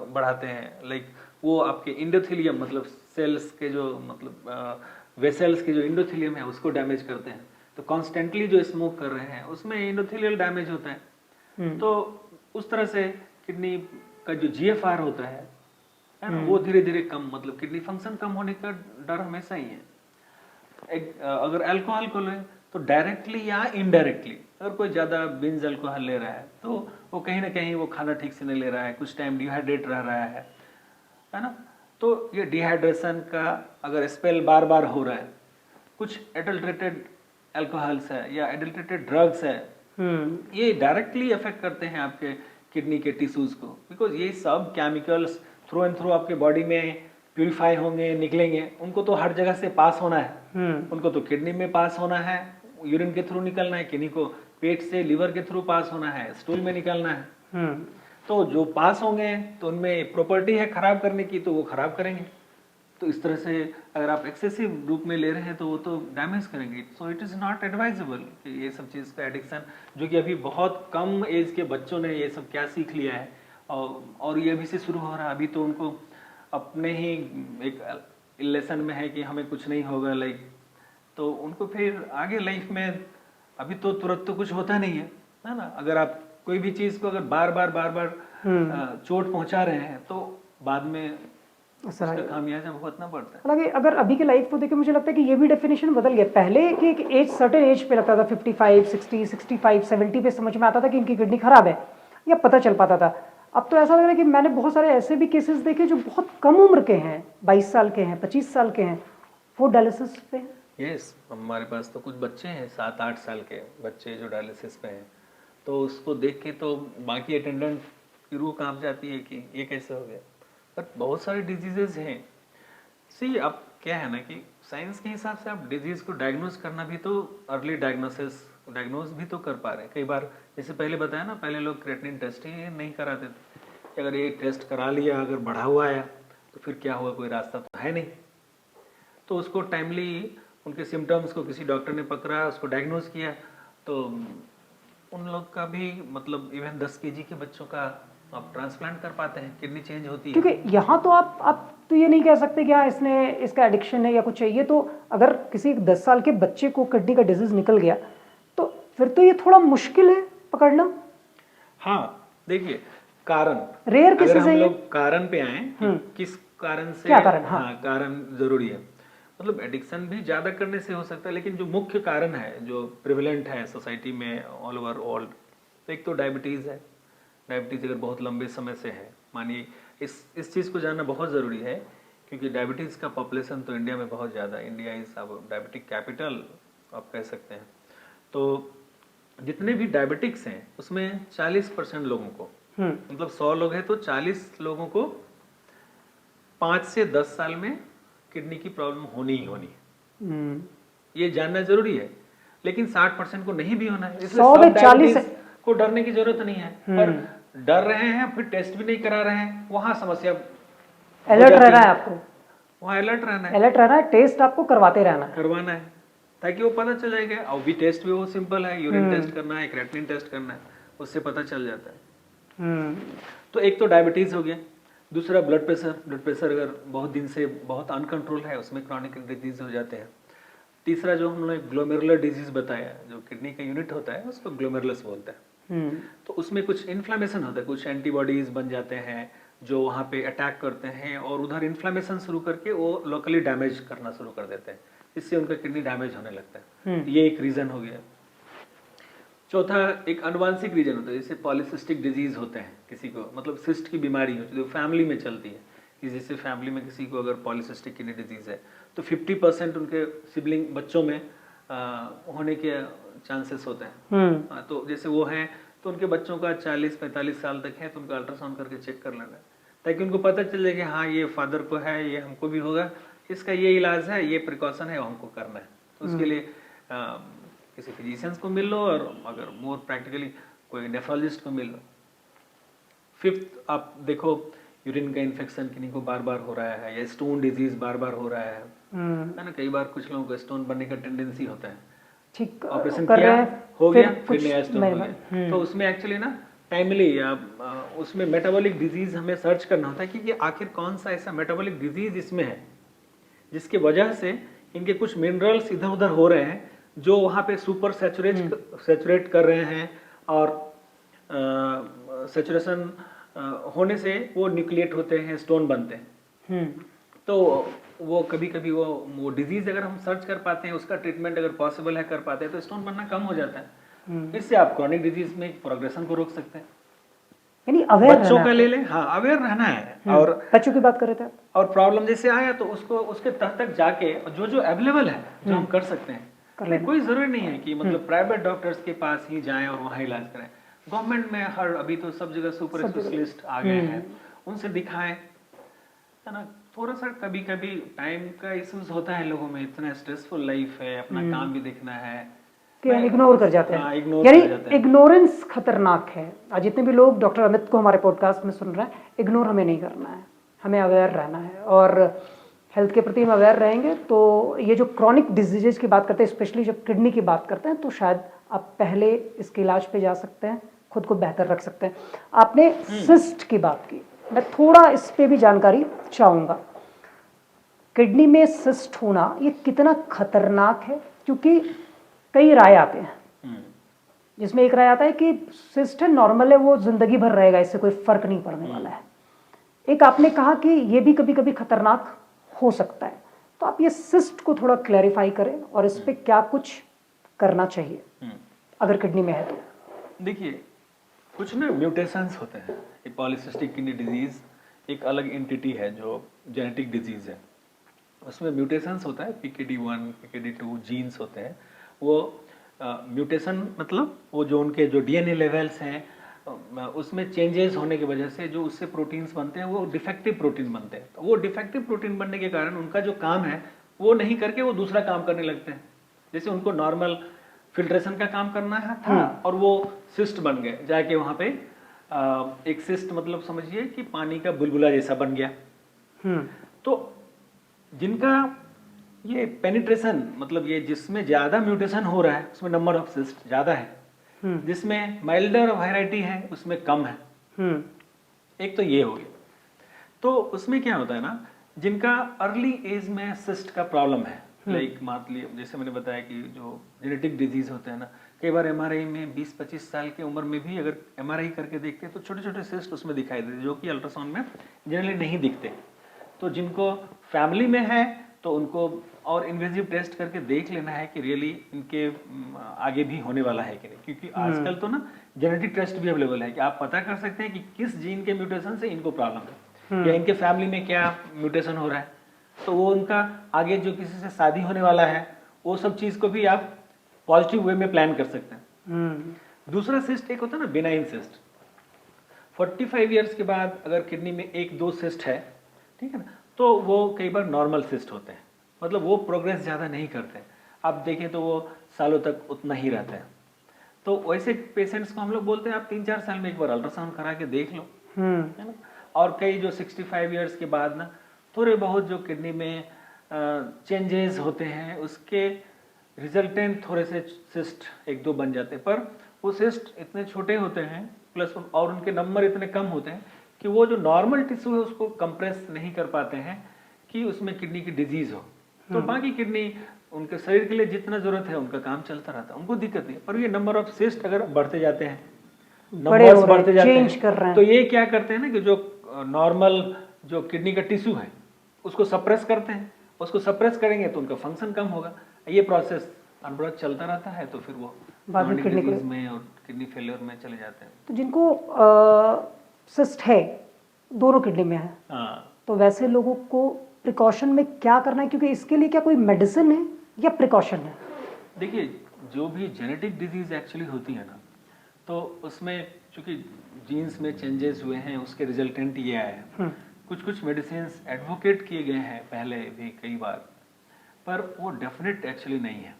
बढ़ाते हैं। लाइक वो आपके इंडोथेलियम मतलब सेल्स के जो मतलब वेसल्स के जो इंडोथेलियम है उसको डैमेज करते हैं। तो कॉन्स्टेंटली जो स्मोक कर रहे हैं उसमें इंडोथेलियल डैमेज होता है। तो उस तरह से किडनी का जो GFR होता है ना, वो धीरे धीरे कम, मतलब किडनी फंक्शन कम होने का डर हमेशा ही है। अगर अल्कोहल को लें तो डायरेक्टली या इनडायरेक्टली, अगर कोई ज्यादा बिंज अल्कोहल ले रहा है तो वो कहीं ना कहीं वो खाना ठीक से नहीं ले रहा है, कुछ टाइम डिहाइड्रेट रह रहा है ना। तो ये डिहाइड्रेशन का अगर स्पेल बार बार हो रहा है, कुछ एडल्ट्रेटेड अल्कोहल्स है या एडल्ट्रेटेड ड्रग्स है, ये डायरेक्टली अफेक्ट करते हैं आपके किडनी के टिश्यूज को। बिकॉज ये सब केमिकल्स थ्रू एंड थ्रू आपके बॉडी में प्यूरिफाई होंगे, निकलेंगे, उनको तो हर जगह से पास होना है। उनको तो किडनी में पास होना है, यूरिन के थ्रू निकलना है, किडनी को पेट से लिवर के थ्रू पास होना है, स्टूल में निकलना है। तो जो पास होंगे तो उनमें प्रॉपर्टी है खराब करने की, तो वो खराब करेंगे। तो इस तरह से अगर आप एक्सेसिव रूप में ले रहे हैं तो वो तो डैमेज करेंगे। So it is not advisable कि ये सब चीज़ का एडिक्शन, जो कि अभी बहुत कम एज के बच्चों ने ये सब क्या सीख लिया है और ये अभी से शुरू हो रहा है। अभी तो उनको अपने ही एक लेसन में है कि हमें कुछ नहीं होगा, लाइक, तो उनको फिर आगे लाइफ में अभी तो तुरंत तो कुछ होता नहीं है ना। अगर आप कोई भी चीज़ को अगर बार बार चोट पहुंचा रहे हैं तो बाद में उसका खामियाजा भुगतना पड़ता है। हालांकि अगर अभी की लाइफ को देखें, मुझे लगता है कि ये भी डेफिनेशन बदल गया। पहले कि एक एज, सर्टेन एज पे लगता था 55, 60, 65, 70 पे समझ में आता था कि इनकी किडनी खराब है या पता चल पाता था। अब तो ऐसा लग रहा है कि मैंने बहुत सारे ऐसे भी केसेस देखे जो बहुत कम उम्र के हैं, 22 साल के हैं, 25 साल के हैं, वो डायलिसिस पे हैं। यस, हमारे पास तो कुछ बच्चे हैं 7-8 साल के बच्चे जो डायलिसिस पे हैं। तो उसको देख के तो बाकी अटेंडेंट की रूह कांप जाती है कि ये कैसे हो गया। बट बहुत सारे डिजीजेज हैं। सी, अब क्या है ना कि साइंस के हिसाब से आप डिजीज को डायग्नोज करना भी तो अर्ली डायग्नोज भी तो कर पा रहे हैं। कई बार जैसे पहले बताया ना, पहले लोग क्रेटिनिन टेस्ट ही नहीं कराते थे। अगर ये टेस्ट करा लिया, अगर बढ़ा हुआ आया तो फिर क्या हुआ, कोई रास्ता तो है नहीं। तो उसको टाइमली उनके सिम्टम्स को किसी डॉक्टर ने पकड़ा, उसको डायग्नोज किया, तो उन लोग का भी मतलब इवन 10 kg के बच्चों का आप ट्रांसप्लांट कर पाते हैं, किडनी चेंज होती है। क्योंकि यहाँ तो आप तो ये नहीं कह सकते कि हाँ इसने इसका एडिक्शन है या कुछ है। ये तो अगर किसी 10 साल के बच्चे को किडनी का डिजीज निकल गया तो फिर तो ये थोड़ा मुश्किल है पकड़ना। हाँ, देखिए, कारण रेयर अगर केसेस हम है ये। लोग कारण पे आए कि किस कारण से, क्या कारण? हाँ। हाँ, कारण जरूरी है। मतलब एडिक्शन भी ज्यादा करने से हो सकता है, लेकिन जो मुख्य कारण है जो प्रिवेलेंट है सोसाइटी में ऑल ओवर वर्ल्ड, तो एक तो डायबिटीज है। डायबिटीज अगर बहुत लंबे समय से है, मानिए इस चीज़ को जानना बहुत ज़रूरी है, क्योंकि डायबिटीज़ का पॉपुलेशन तो इंडिया में बहुत ज़्यादा है। इंडिया इज अब डायबिटिक कैपिटल आप कह सकते हैं। तो जितने भी डायबिटिक्स हैं उसमें 40% लोगों को, मतलब 100 लोग हैं तो 40 लोगों को 5 से 10 साल में किडनी की प्रॉब्लम होनी ही होनी है। ये जानना जरूरी है। लेकिन 60% को नहीं भी होना है, इसलिए 100 में 40 को डरने की जरूरत नहीं है। पर डर रहे हैं, फिर टेस्ट भी नहीं करा रहे हैं, वहां समस्या। अलर्ट रहना है आपको, वहाँ अलर्ट रहना है, अलर्ट रहना है, टेस्ट आपको करवाते रहना है, करवाना है, ताकि वो पता चल जाएगा। और भी टेस्ट भी वो सिंपल है, यूरिन टेस्ट करना है, क्रेटिनिन टेस्ट करना है, उससे पता चल जाता है। तो एक तो डायबिटीज हो गया, दूसरा ब्लड प्रेशर अगर बहुत दिन से बहुत अनकंट्रोल है उसमें क्रॉनिक डिजीज हो जाते हैं। तीसरा जो हम लोग ग्लोमेरुलर डिजीज बताया, जो किडनी का यूनिट होता है उसको ग्लोमेरुलस बोलते हैं। तो उसमें कुछ इन्फ्लामेशन होता है, कुछ एंटीबॉडीज बन जाते हैं जो वहाँ पे अटैक करते हैं और उधर इन्फ्लामेशन शुरू करके वो लोकली डैमेज करना शुरू कर देते हैं, इससे उनका किडनी डैमेज होने लगता है। ये एक रीजन हो गया। चौथा एक अनुवांशिक रीजन होता है, जैसे पॉलीसिस्टिक डिजीज होते हैं किसी को, मतलब सिस्ट की बीमारी होती है जो फैमिली में चलती है कि जैसे फैमिली में किसी को अगर पॉलीसिस्टिक किडनी डिजीज है तो 50% उनके सिबलिंग बच्चों में होने के चांसेस होते हैं। तो जैसे वो हैं तो उनके बच्चों का 40-45 साल तक है तो उनका अल्ट्रासाउंड करके चेक कर लेना है, ताकि उनको पता चल जाए कि हाँ ये फादर को है, ये हमको भी होगा, इसका ये इलाज है, ये प्रिकॉशन है, वो हमको करना है। तो उसके लिए किसी फिजिशियंस को मिल लो, और अगर मोर प्रैक्टिकली कोई नेफ्रोलॉजिस्ट को मिल लो। फिफ्थ, आप देखो यूरिन का इन्फेक्शन किन्हीं को बार बार हो रहा है, या स्टोन डिजीज बार बार हो रहा है, है ना, कई बार कुछ लोगों को स्टोन बनने का टेंडेंसी होता है, ठीक ऑपरेशन कर किया रहे हैं, हो गया फिर कुछ नया स्टोन हो महीने गया। तो उसमें एक्चुअली ना टाइमली या उसमें मेटाबॉलिक डिजीज हमें सर्च करना होता है कि आखिर कौन सा ऐसा मेटाबॉलिक डिजीज इसमें है जिसकी वजह से इनके कुछ मिनरल्स इधर उधर हो रहे हैं जो वहाँ पे सुपर सेचुरेट कर रहे हैं, और सेचुरेशन होने से वो न्यूक्लिएट होते हैं, स्टोन बनते हैं। तो वो कभी कभी वो डिजीज अगर हम सर्च कर पाते हैं, उसका ट्रीटमेंट अगर पॉसिबल है कर पाते हैं, तो स्टोन बनना कम हो जाता है। इससे आप क्रॉनिक डिजीज में प्रोग्रेशन को रोक सकते हैं। यानी अवेयर बच्चों रहना का है। ले लें, हाँ अवेयर रहना है। और बच्चों की बात कर रहे थे आप? और प्रॉब्लम जैसे आया तो उसको उसके तह तक जाके जो जो अवेलेबल है जो हम कर सकते हैं, कोई जरूरी नहीं है कि मतलब प्राइवेट डॉक्टर्स के पास ही जाएं और वहाँ इलाज करें। गवर्नमेंट में हर अभी तो सब जगह सुपर स्पेशलिस्ट आ गए हैं, उनसे दिखाएं, है ना। थोड़ा सा कभी कभी टाइम का इश्यूज होता है लोगों में, इतना स्ट्रेसफुल लाइफ है, अपना काम भी देखना है कि इग्नोर कर जाते हाँ, हैं। इग्नोर यानी कर जाते हैं। इग्नोरेंस खतरनाक है। आज जितने भी लोग डॉक्टर अमित को हमारे पॉडकास्ट में सुन रहे हैं, इग्नोर हमें नहीं करना है, हमें अवेयर रहना है। और हेल्थ के प्रति हम अवेयर रहेंगे तो ये जो क्रॉनिक डिजीजेज की बात करते हैं, स्पेशली जब किडनी की बात करते हैं, तो शायद आप पहले इसके इलाज पे जा सकते हैं, खुद को बेहतर रख सकते हैं। आपने सिस्ट की बात की, मैं थोड़ा इस पे भी जानकारी चाहूँगा। किडनी में सिस्ट होना ये कितना खतरनाक है, क्योंकि कई राय आते हैं, जिसमें एक राय आता है कि सिस्ट है, नॉर्मल है, वो जिंदगी भर रहेगा, इससे कोई फर्क नहीं पड़ने वाला है। एक आपने कहा कि ये भी कभी कभी खतरनाक हो सकता है, तो आप ये सिस्ट को थोड़ा क्लैरिफाई करें और इस पे क्या कुछ करना चाहिए अगर किडनी में है तो। देखिए, कुछ ना म्यूटेशंस होते हैं। ये पॉलीसिस्टिक किडनी डिजीज एक अलग एंटिटी है जो जेनेटिक डिजीज है, उसमें म्यूटेशंस होता है। PKD1 PKD2 जीन्स होते हैं, वो म्यूटेशन मतलब वो जो उनके जो DNA लेवल्स हैं उसमें चेंजेस होने की वजह से जो उससे प्रोटीन्स बनते हैं वो डिफेक्टिव प्रोटीन बनते हैं। तो वो डिफेक्टिव प्रोटीन बनने के कारण उनका जो काम है वो नहीं करके वो दूसरा काम करने लगते हैं। जैसे उनको नॉर्मल फिल्ट्रेशन का काम करना है था और वो सिस्ट बन गए, जाके वहाँ पे एक सिस्ट मतलब समझिए कि पानी का बुलबुला जैसा बन गया। तो जिनका ये पेनिट्रेशन मतलब ये जिसमें ज्यादा म्यूटेशन हो रहा है उसमें नंबर ऑफ सिस्ट ज्यादा है, जिसमें माइल्डर वैरायटी है उसमें कम है। एक तो ये हो गया। तो उसमें क्या होता है ना, जिनका अर्ली एज में सिस्ट का प्रॉब्लम है, लाइक मान लीजिए जैसे मैंने बताया कि जो जेनेटिक डिजीज होते हैं ना, कई बार MRI में 20-25 साल की उम्र में भी अगर MRI करके देखते हैं तो छोटे छोटे सिस्ट उसमें दिखाई देते हैं जो कि अल्ट्रासाउंड में जनरली नहीं दिखते। तो जिनको फैमिली में है तो उनको और इन्वेजिव टेस्ट करके देख लेना है कि रियली इनके आगे भी होने वाला है कि नहीं, क्योंकि आजकल तो ना जेनेटिक टेस्ट भी अवेलेबल है कि आप पता कर सकते हैं कि किस जीन के म्यूटेशन से इनको प्रॉब्लम है या इनके फैमिली में क्या म्यूटेशन हो रहा है। तो वो उनका आगे जो किसी से शादी होने वाला है वो सब चीज को भी आप पॉजिटिव वे में प्लान कर सकते हैं। दूसरा सिस्ट एक होता है ना बिनाइन सिस्ट। 45 ईयर्स के बाद अगर किडनी में 1-2 सिस्ट है, ठीक है ना, तो वो कई बार नॉर्मल सिस्ट होते हैं, मतलब वो प्रोग्रेस ज़्यादा नहीं करते। आप देखें तो वो सालों तक उतना ही रहता है। तो वैसे पेशेंट्स को हम लोग बोलते हैं आप 3-4 साल में एक बार अल्ट्रासाउंड करा के देख लो, है ना। और कई जो 65 ईयर्स के बाद ना थोड़े बहुत जो किडनी में चेंजेस होते हैं उसके रिजल्टेंट थोड़े से सिस्ट 1-2 बन जाते हैं, पर वो सिस्ट इतने छोटे होते हैं प्लस और उनके नंबर इतने कम होते हैं कि वो जो नॉर्मल टिश्यू है उसको कंप्रेस नहीं कर पाते हैं कि उसमें किडनी की डिजीज हो। तो बाकी किडनी उनके शरीर के लिए जितना जरूरत है उनका काम चलता रहता है, उनको दिक्कत नहीं। पर ये नंबर ऑफ सिस्ट अगर बढ़ते जाते हैं, नंबर्स बढ़ते जाते हैं, तो ये क्या करते हैं ना कि जो नॉर्मल जो किडनी का टिश्यू है उसको सप्रेस करते हैं। उसको सप्रेस करेंगे तो उनका फंक्शन कम होगा। ये प्रोसेस अनबरत चलता रहता है, तो फिर वो क्रॉनिक डिजीज में और किडनी फेलियर में चले जाते हैं। तो जिनको सिस्ट है, दोनों किडनी में है, तो वैसे लोगों को प्रिकॉशन में क्या करना है, क्योंकि इसके लिए क्या कोई मेडिसिन है या प्रिकॉशन है? देखिए, जो भी जेनेटिक डिजीज एक्चुअली होती है ना, तो उसमें चूंकि जीन्स में चेंजेस हुए हैं उसके रिजल्टेंट ये आया है। कुछ मेडिसिन एडवोकेट किए गए हैं पहले भी कई बार, पर वो डेफिनेट एक्चुअली नहीं है।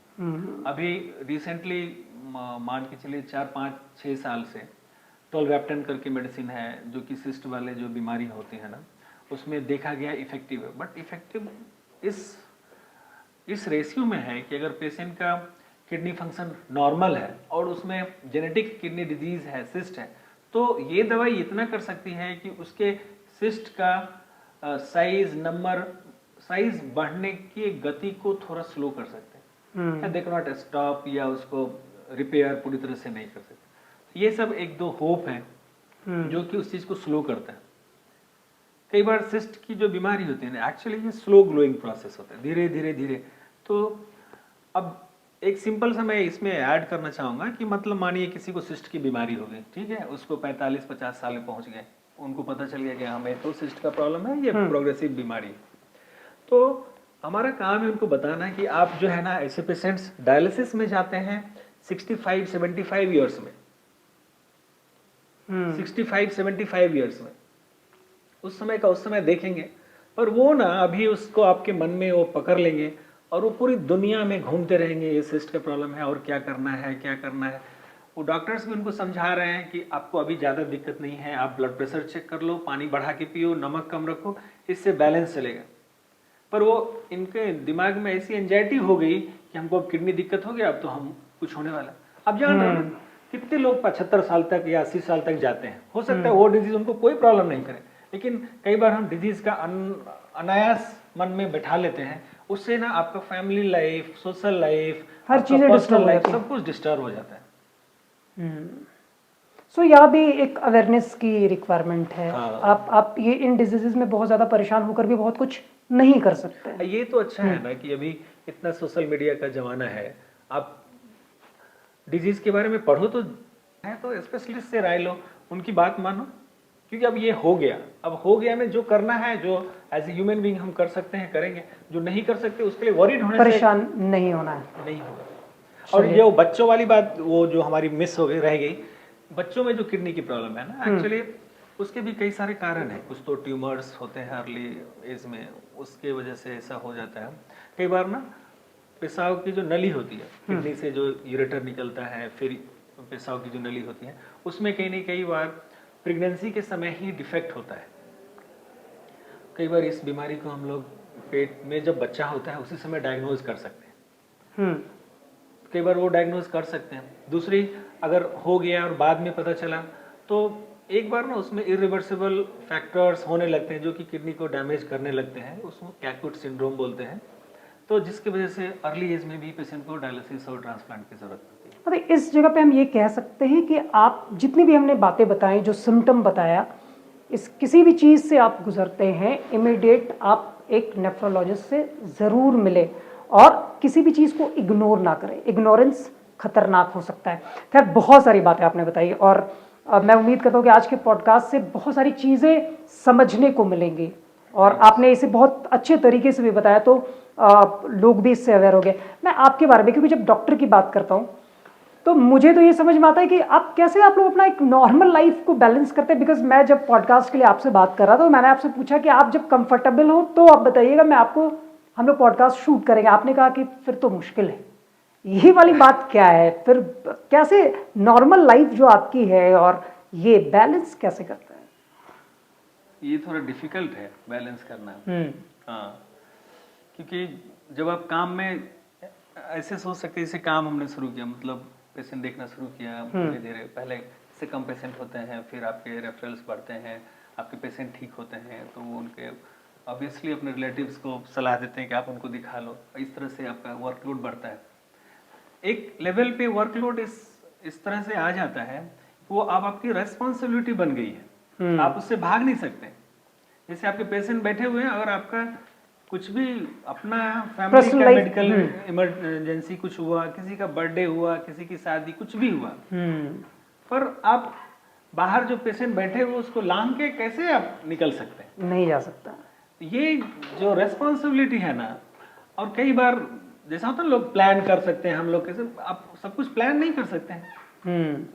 अभी रिसेंटली मान के चलिए 4-5-6 साल से टोलवैप्टन करके मेडिसिन है जो कि सिस्ट वाले जो बीमारी होती है ना उसमें देखा गया इफेक्टिव है, बट इफेक्टिव इस इस रेशियो में है कि अगर पेशेंट का किडनी फंक्शन नॉर्मल है और उसमें जेनेटिक किडनी डिजीज है, सिस्ट है, तो ये दवाई इतना कर सकती है कि उसके सिस्ट का साइज बढ़ने की गति को थोड़ा स्लो कर सकते हैं। दे कैन नॉट स्टॉप या उसको रिपेयर पूरी तरह से नहीं कर सकते। ये सब एक दो होप है जो कि उस चीज को स्लो करता है। कई बार सिस्ट की जो बीमारी होती है ना, एक्चुअली ये स्लो ग्लोइंग प्रोसेस होता है, धीरे धीरे धीरे। तो अब एक सिंपल सा मैं इसमें ऐड करना चाहूंगा कि मतलब मानिए किसी को सिस्ट की बीमारी हो गई, ठीक है, उसको 45-50 साल में पहुंच गए, उनको पता चल गया कि हमें तो सिस्ट का प्रॉब्लम है, ये प्रोग्रेसिव बीमारी है। तो हमारा काम है उनको बताना कि आप जो है ना, ऐसे पेशेंट्स डायलिसिस में जाते हैं 65-75 ईयर्स में, 65-75 ईयर्स में, उस समय देखेंगे, पर वो ना अभी उसको आपके मन में वो पकड़ लेंगे और वो पूरी दुनिया में घूमते रहेंगे, ये सिस्ट का प्रॉब्लम है और क्या करना है, क्या करना है। वो डॉक्टर्स भी उनको समझा रहे हैं कि आपको अभी ज़्यादा दिक्कत नहीं है, आप ब्लड प्रेशर चेक कर लो, पानी बढ़ा के पियो, नमक कम रखो, इससे बैलेंस चलेगा। पर वो इनके दिमाग में ऐसी एंजाइटी हो गई कि हमको अब किडनी दिक्कत हो गया, अब तो हम कुछ होने वाला। अब जान रहे हो कितने लोग 75 साल तक या 80 साल तक जाते हैं, हो सकता है वो डिजीज उनको कोई प्रॉब्लम नहीं करे, लेकिन कई बार हम डिजीज का अनायास मन में बैठा लेते हैं, उससे ना आपका फैमिली लाइफ, सोशल लाइफ, हर चीजें डिस्टर्ब लाइफ, सब कुछ डिस्टर्ब हो जाता है। सो यहाँ भी एक अवेयरनेस की रिक्वायरमेंट है। हाँ। आप ये इन डिजीजेस में बहुत ज्यादा परेशान होकर भी बहुत कुछ नहीं कर सकते। ये तो अच्छा है ना कि अभी इतना सोशल मीडिया का जमाना है, आप डिजीज के बारे में पढ़ो तो है, तो स्पेशलिस्ट से राय लो, उनकी बात मानो, क्योंकि अब ये हो गया, अब हो गया में जो करना है, जो एज ए ह्यूमन बीइंग हम कर सकते हैं करेंगे, जो नहीं कर सकते उसके लिए वरीड होने से परेशान नहीं होना है, नहीं होगा। और ये बच्चों वाली बात, वो जो हमारी मिस हो गई, रह गई, बच्चों में जो किडनी की प्रॉब्लम है ना, एक्चुअली उसके भी कई सारे कारण हैं। कुछ तो ट्यूमर्स होते हैं अर्ली एज में, उसके वजह से ऐसा हो जाता है। कई बार ना पेशाब की जो नली होती है, किडनी से जो यूरेटर निकलता है, फिर पेशाब की जो नली होती है, उसमें कहीं न कई बार प्रेगनेंसी के समय ही डिफेक्ट होता है। कई बार इस बीमारी को हम लोग पेट में जब बच्चा होता है उसी समय डायग्नोज कर सकते हैं। कई बार वो डायग्नोज कर सकते हैं। दूसरी, अगर हो गया और बाद में पता चला, तो एक बार ना उसमें इरिवर्सिबल फैक्टर्स होने लगते हैं जो कि किडनी को डैमेज करने लगते हैं, उसको कैकुट सिंड्रोम बोलते हैं। तो जिसकी वजह से अर्ली एज में भी पेशेंट को डायलिसिस और ट्रांसप्लांट की जरूरत होती है। मतलब इस जगह पे हम ये कह सकते हैं कि आप जितनी भी हमने बातें बताई, जो सिम्टम बताया, इस किसी भी चीज़ से आप गुजरते हैं, इमीडिएट आप एक नेफ्रोलॉजिस्ट से ज़रूर मिले और किसी भी चीज़ को इग्नोर ना करें। इग्नोरेंस खतरनाक हो सकता है। खैर, बहुत सारी बातें आपने बताई और मैं उम्मीद करता हूँ कि आज के पॉडकास्ट से बहुत सारी चीज़ें समझने को मिलेंगी और आपने इसे बहुत अच्छे तरीके से भी बताया, तो लोग भी इससे अवेयर हो गए। मैं आपके बारे में, क्योंकि जब डॉक्टर की बात करता हूँ तो मुझे तो ये समझ में आता है कि आप लोग अपना एक नॉर्मल लाइफ को बैलेंस करते हैं। बिकॉज मैं जब पॉडकास्ट के लिए आपसे बात कर रहा था तो मैंने आपसे पूछा कि आप जब कंफर्टेबल हो तो आप बताइएगा, हम लोग पॉडकास्ट शूट करेंगे। आपने कहा कि फिर तो मुश्किल है। यही वाली बात क्या है, फिर कैसे नॉर्मल लाइफ जो आपकी है और ये बैलेंस कैसे करता है? ये थोड़ा डिफिकल्ट है बैलेंस करना। हाँ, क्योंकि जब आप काम में ऐसे सोच सकते हैं, जैसे काम हमने शुरू किया, मतलब पेशेंट देखना शुरू किया, धीरे धीरे पहले से कम पेशेंट होते हैं, फिर आपके रेफरल्स बढ़ते हैं, आपके पेशेंट ठीक होते हैं, तो वो उनके ऑब्वियसली अपने रिलेटिव्स को सलाह देते हैं कि आप उनको दिखा लो। इस तरह से आपका वर्कलोड बढ़ता है। एक लेवल पे वर्कलोड इस तरह से आ जाता है, वो अब आपकी रेस्पॉन्सिबिलिटी बन गई है, आप उससे भाग नहीं सकते। जैसे आपके पेशेंट बैठे हुए हैं, अगर आपका कुछ भी अपना फैमिली का मेडिकल इमरजेंसी कुछ हुआ, किसी का बर्थडे हुआ, किसी की शादी, कुछ भी हुआ, पर आप बाहर जो पेशेंट बैठे हुए उसको लांग के कैसे आप निकल सकते हैं? नहीं जा सकता। ये जो रेस्पॉन्सिबिलिटी है ना, और कई बार जैसा होता है लोग प्लान कर सकते हैं, हम लोग कैसे, आप सब कुछ प्लान नहीं कर सकते हैं।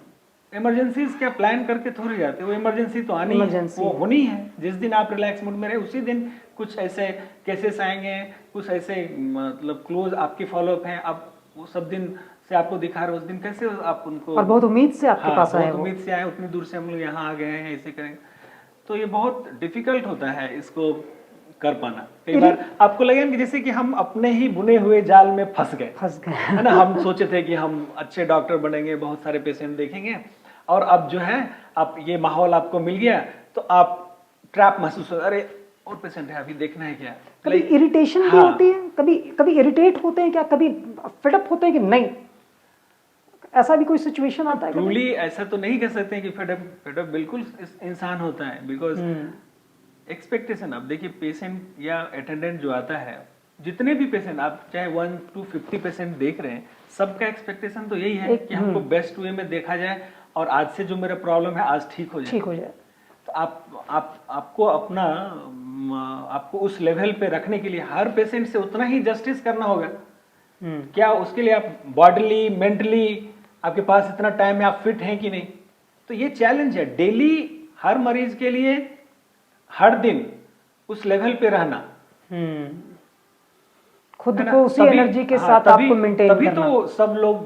इमरजेंसीज क्या प्लान करके थोड़ी जाते, वो इमरजेंसी तो आनी है, वो होनी है। जिस दिन आप रिलैक्स मूड में रहे उसी दिन कुछ ऐसे केसेस आएंगे, कुछ ऐसे मतलब क्लोज आपके फॉलोअप हैं, आप वो सब दिन से आपको दिखा रहे, उस दिन कैसे आप उनको, और बहुत उम्मीद से आपके पास आए, बहुत उम्मीद से आए, उतनी दूर से हम लोग यहाँ आ गए हैं, ऐसे करेंगे, तो ये बहुत डिफिकल्ट होता है इसको कर पाना। कई बार आपको लगे कि जैसे कि हम अपने ही बुने हुए जाल में फंस गए है ना। हम सोचे थे कि हम अच्छे डॉक्टर बनेंगे, बहुत सारे पेशेंट देखेंगे, और अब जो है आप ये माहौल आपको मिल गया तो आप ट्रैप महसूस हो, अरे और पेशेंट है अभी देखना है क्या। कभी इरिटेशन भी होती है, कभी इरिटेट होते हैं क्या, कभी फेडअप होते हैं कि नहीं, ऐसा भी कोई सिचुएशन आता है? ट्रूली ऐसा तो नहीं कह सकते हैं कि फेडअप बिल्कुल इंसान होता है, बिकॉज एक्सपेक्टेशन, अब देखिए पेशेंट या अटेंडेंट जो आता है, जितने भी पेशेंट आप चाहे 1 to 50 पेशेंट देख रहे हैं, सबका एक्सपेक्टेशन तो यही है कि हमको बेस्ट वे में देखा जाए और आज से जो मेरा प्रॉब्लम है आज ठीक हो जाए। तो आपको अपना आपको उस लेवल पे रखने के लिए हर पेशेंट से उतना ही जस्टिस करना होगा। क्या उसके लिए आप बॉडीली मेंटली आपके पास इतना टाइम है, आप फिट हैं कि नहीं? तो ये चैलेंज है डेली हर मरीज के लिए, हर दिन उस लेवल पे रहना, खुद को उसी एनर्जी के साथ आपको मेंटेन करना। तभी तो सब लोग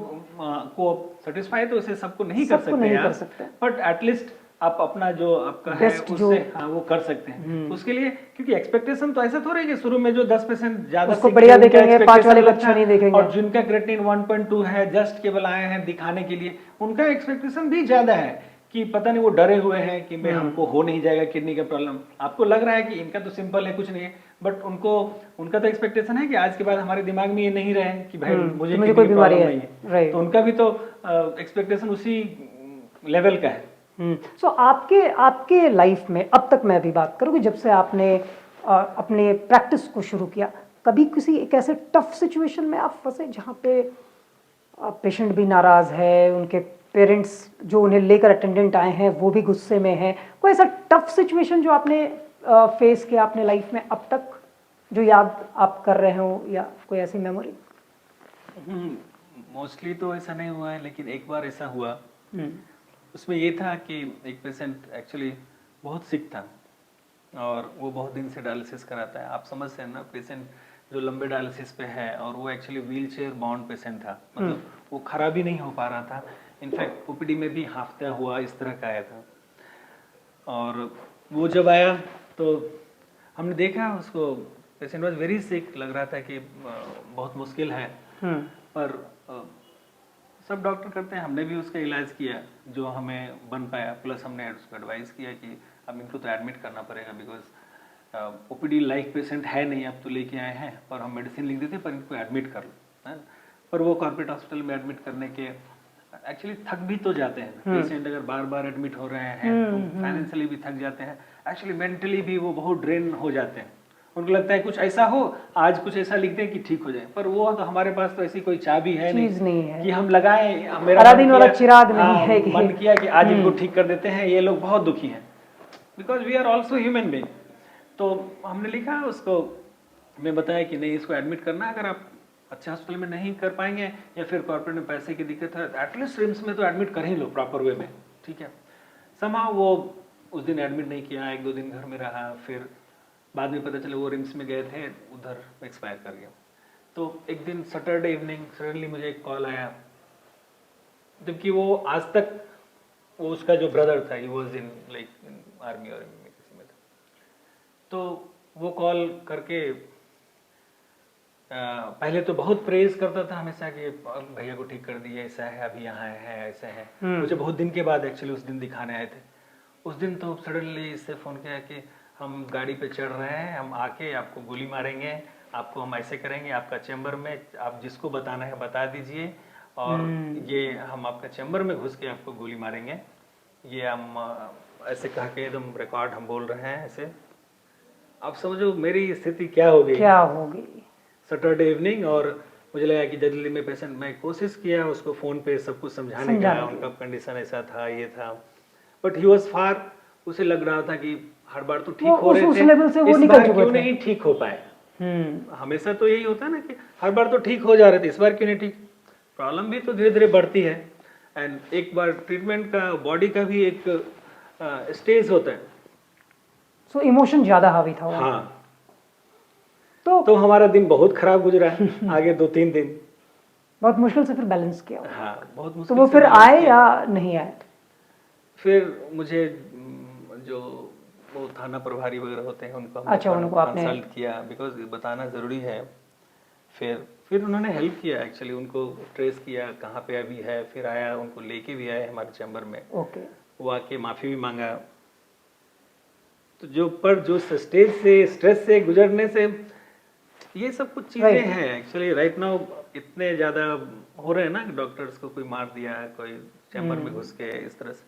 को सेटिस्फाई तो उसे सबको नहीं कर सकते, बट एटलीस्ट आप अपना जो आपका है उससे वो कर सकते हैं। उसके लिए क्योंकि एक्सपेक्टेशन तो ऐसा थोड़ा है कि शुरू में जो 10% ज्यादा उसको बढ़िया देखेंगे, 5 वाले बच्चा नहीं देखेंगे, और जिनका क्रिएटिनिन 1.2 है जस्ट केवल आए हैं दिखाने के लिए, उनका एक्सपेक्टेशन भी ज्यादा है कि पता नहीं वो डरे हुए हैं कि मैं हमको हो नहीं जाएगा किडनी का प्रॉब्लम। आपको लग रहा है कि इनका तो सिंपल है कुछ नहीं है, बट उनका तो एक्सपेक्टेशन है कि आज के बाद हमारे दिमाग में ये नहीं रहे कि भाई मुझे कोई बीमारी नहीं है। तो उनका भी तो एक्सपेक्टेशन उसी लेवल का है। सो आपके लाइफ में अब तक मैं भी बात करूँ कि जब से आपने अपने प्रैक्टिस को शुरू किया, कभी किसी एक ऐसे टफ सिचुएशन में आप फंसे जहाँ पे पेशेंट भी नाराज है, उनके पेरेंट्स जो उन्हें लेकर अटेंडेंट आए हैं वो भी गुस्से में हैं, कोई ऐसा टफ सिचुएशन जो आपने फेस किया अपने लाइफ में अब तक, जो याद आप कर रहे हो, या कोई ऐसी मेमोरी? मोस्टली तो ऐसा नहीं हुआ है, लेकिन एक बार ऐसा हुआ। उसमें ये था कि एक पेशेंट एक्चुअली बहुत सिक था और वो बहुत दिन से डायलिसिस कराता है। आप समझते हैं ना, पेशेंट जो लंबे डायलिसिस पे है और वो actually wheel chair bound patient था, मतलब वो खड़ा भी नहीं हो पा रहा था। इनफैक्ट ओपीडी में भी हाफता हुआ इस तरह का आया था। और वो जब आया तो हमने देखा उसको, पेशेंट वाज वेरी सिक, लग रहा था कि बहुत मुश्किल है, पर सब डॉक्टर करते हैं, हमने भी उसका इलाज किया जो हमें बन पाया, प्लस हमने उसको एडवाइस किया कि अब इनको तो एडमिट करना पड़ेगा, बिकॉज ओपीडी लाइक पेशेंट है नहीं, अब तो लेके आए हैं, पर हम मेडिसिन लिख देते पर इनको एडमिट कर लो। पर वो कॉर्पोरेट हॉस्पिटल में एडमिट करने के एक्चुअली थक भी तो जाते हैं पेशेंट, अगर बार बार एडमिट हो रहे हैं तो फाइनेंशियली भी थक जाते हैं, एक्चुअली मेंटली भी वो बहुत ड्रेन हो जाते हैं। उनको लगता है कुछ ऐसा हो, आज कुछ ऐसा लिख दें कि ठीक हो जाए, पर वो तो हमारे पास तो ऐसी कोई चाबी है नहीं है कि हम लगाएं। मेरा दिन वाला चिराग नहीं है कि मन किया कि आज इनको ठीक कर देते हैं, ये लोग बहुत दुखी हैं, because we are also human being. तो हमने लिखा उसको, मैं बताया कि नहीं इसको एडमिट करना, अगर आप अच्छे हॉस्पिटल में नहीं कर पाएंगे या फिर कॉर्पोरेट में पैसे की दिक्कत है, एटलीस्ट रिम्स में तो एडमिट कर ही लो प्रॉपर वे में, ठीक है। समा वो उस दिन एडमिट नहीं किया, 1-2 दिन घर में रहा, फिर बाद में पता चला वो रिम्स में गए थे, उधर एक्सपायर कर गया। तो एक दिन सैटरडे इवनिंग सडनली मुझे एक कॉल आया, जबकि वो आज तक वो उसका जो ब्रदर था, he was in like army और किसी में था, तो वो कॉल करके पहले तो बहुत प्रेज करता था हमेशा कि भैया को ठीक कर दिए, ऐसा है, अभी यहाँ है, ऐसा है। मुझे बहुत दिन के बाद एक्चुअली उस दिन दिखाने आए थे। उस दिन तो सडनली इससे फ़ोन किया कि हम गाड़ी पे चढ़ रहे हैं, हम आके आपको गोली मारेंगे, आपको हम ऐसे करेंगे, आपका चैम्बर में आप जिसको बताना है बता दीजिए, और ये हम आपका चैम्बर में घुस के आपको गोली मारेंगे, ये हम ऐसे कह के एकदम रिकॉर्ड हम बोल रहे हैं ऐसे। आप समझो मेरी स्थिति क्या होगी सैटरडे इवनिंग। और मुझे लगा कि जल्दी में पेशेंट, मैं कोशिश किया उसको फ़ोन पे सब कुछ समझाने का, उनका कंडीशन ऐसा था, ये था, बट ही वाज फार। उसे लग रहा था कि हर बार तो ठीक हो रहे थे, इस बार क्यों नहीं ठीक हो पाए। हमेशा तो यही होता है ना कि हर बार तो ठीक हो जा रहे थे, इस बार क्यों नहीं ठीक। प्रॉब्लम भी तो धीरे धीरे बढ़ती है, एंड एक बार ट्रीटमेंट का, बॉडी का भी एक स्टेज होता है। सो इमोशन ज्यादा हावी था। हाँ, तो हमारा दिन बहुत खराब गुजरा है। आगे 2-3 दिन बहुत मुश्किल से फिर बैलेंस किया। हाँ, बहुत मुश्किल। तो वो फिर आए या नहीं आए? फिर मुझे जो वो थाना प्रभारी वगैरह होते हैं उनको अच्छा, उनको आपने कंसल्ट किया, बिकॉज बताना ज़रूरी है। फिर उन्होंने हेल्प किया एक्चुअली, उनको ट्रेस किया कहाँ पे अभी है, फिर आया, उनको लेके भी आए हमारे चैम्बर में, ओके। वो आके माफ़ी भी मांगा। तो जो स्ट्रेस से गुजरने से ये सब कुछ चीज़ें Right. हैं एक्चुअली राइट नाउ। इतने ज़्यादा हो रहे हैं ना कि डॉक्टर्स को कोई मार दिया, कोई चैम्बर में घुस के इस तरह से,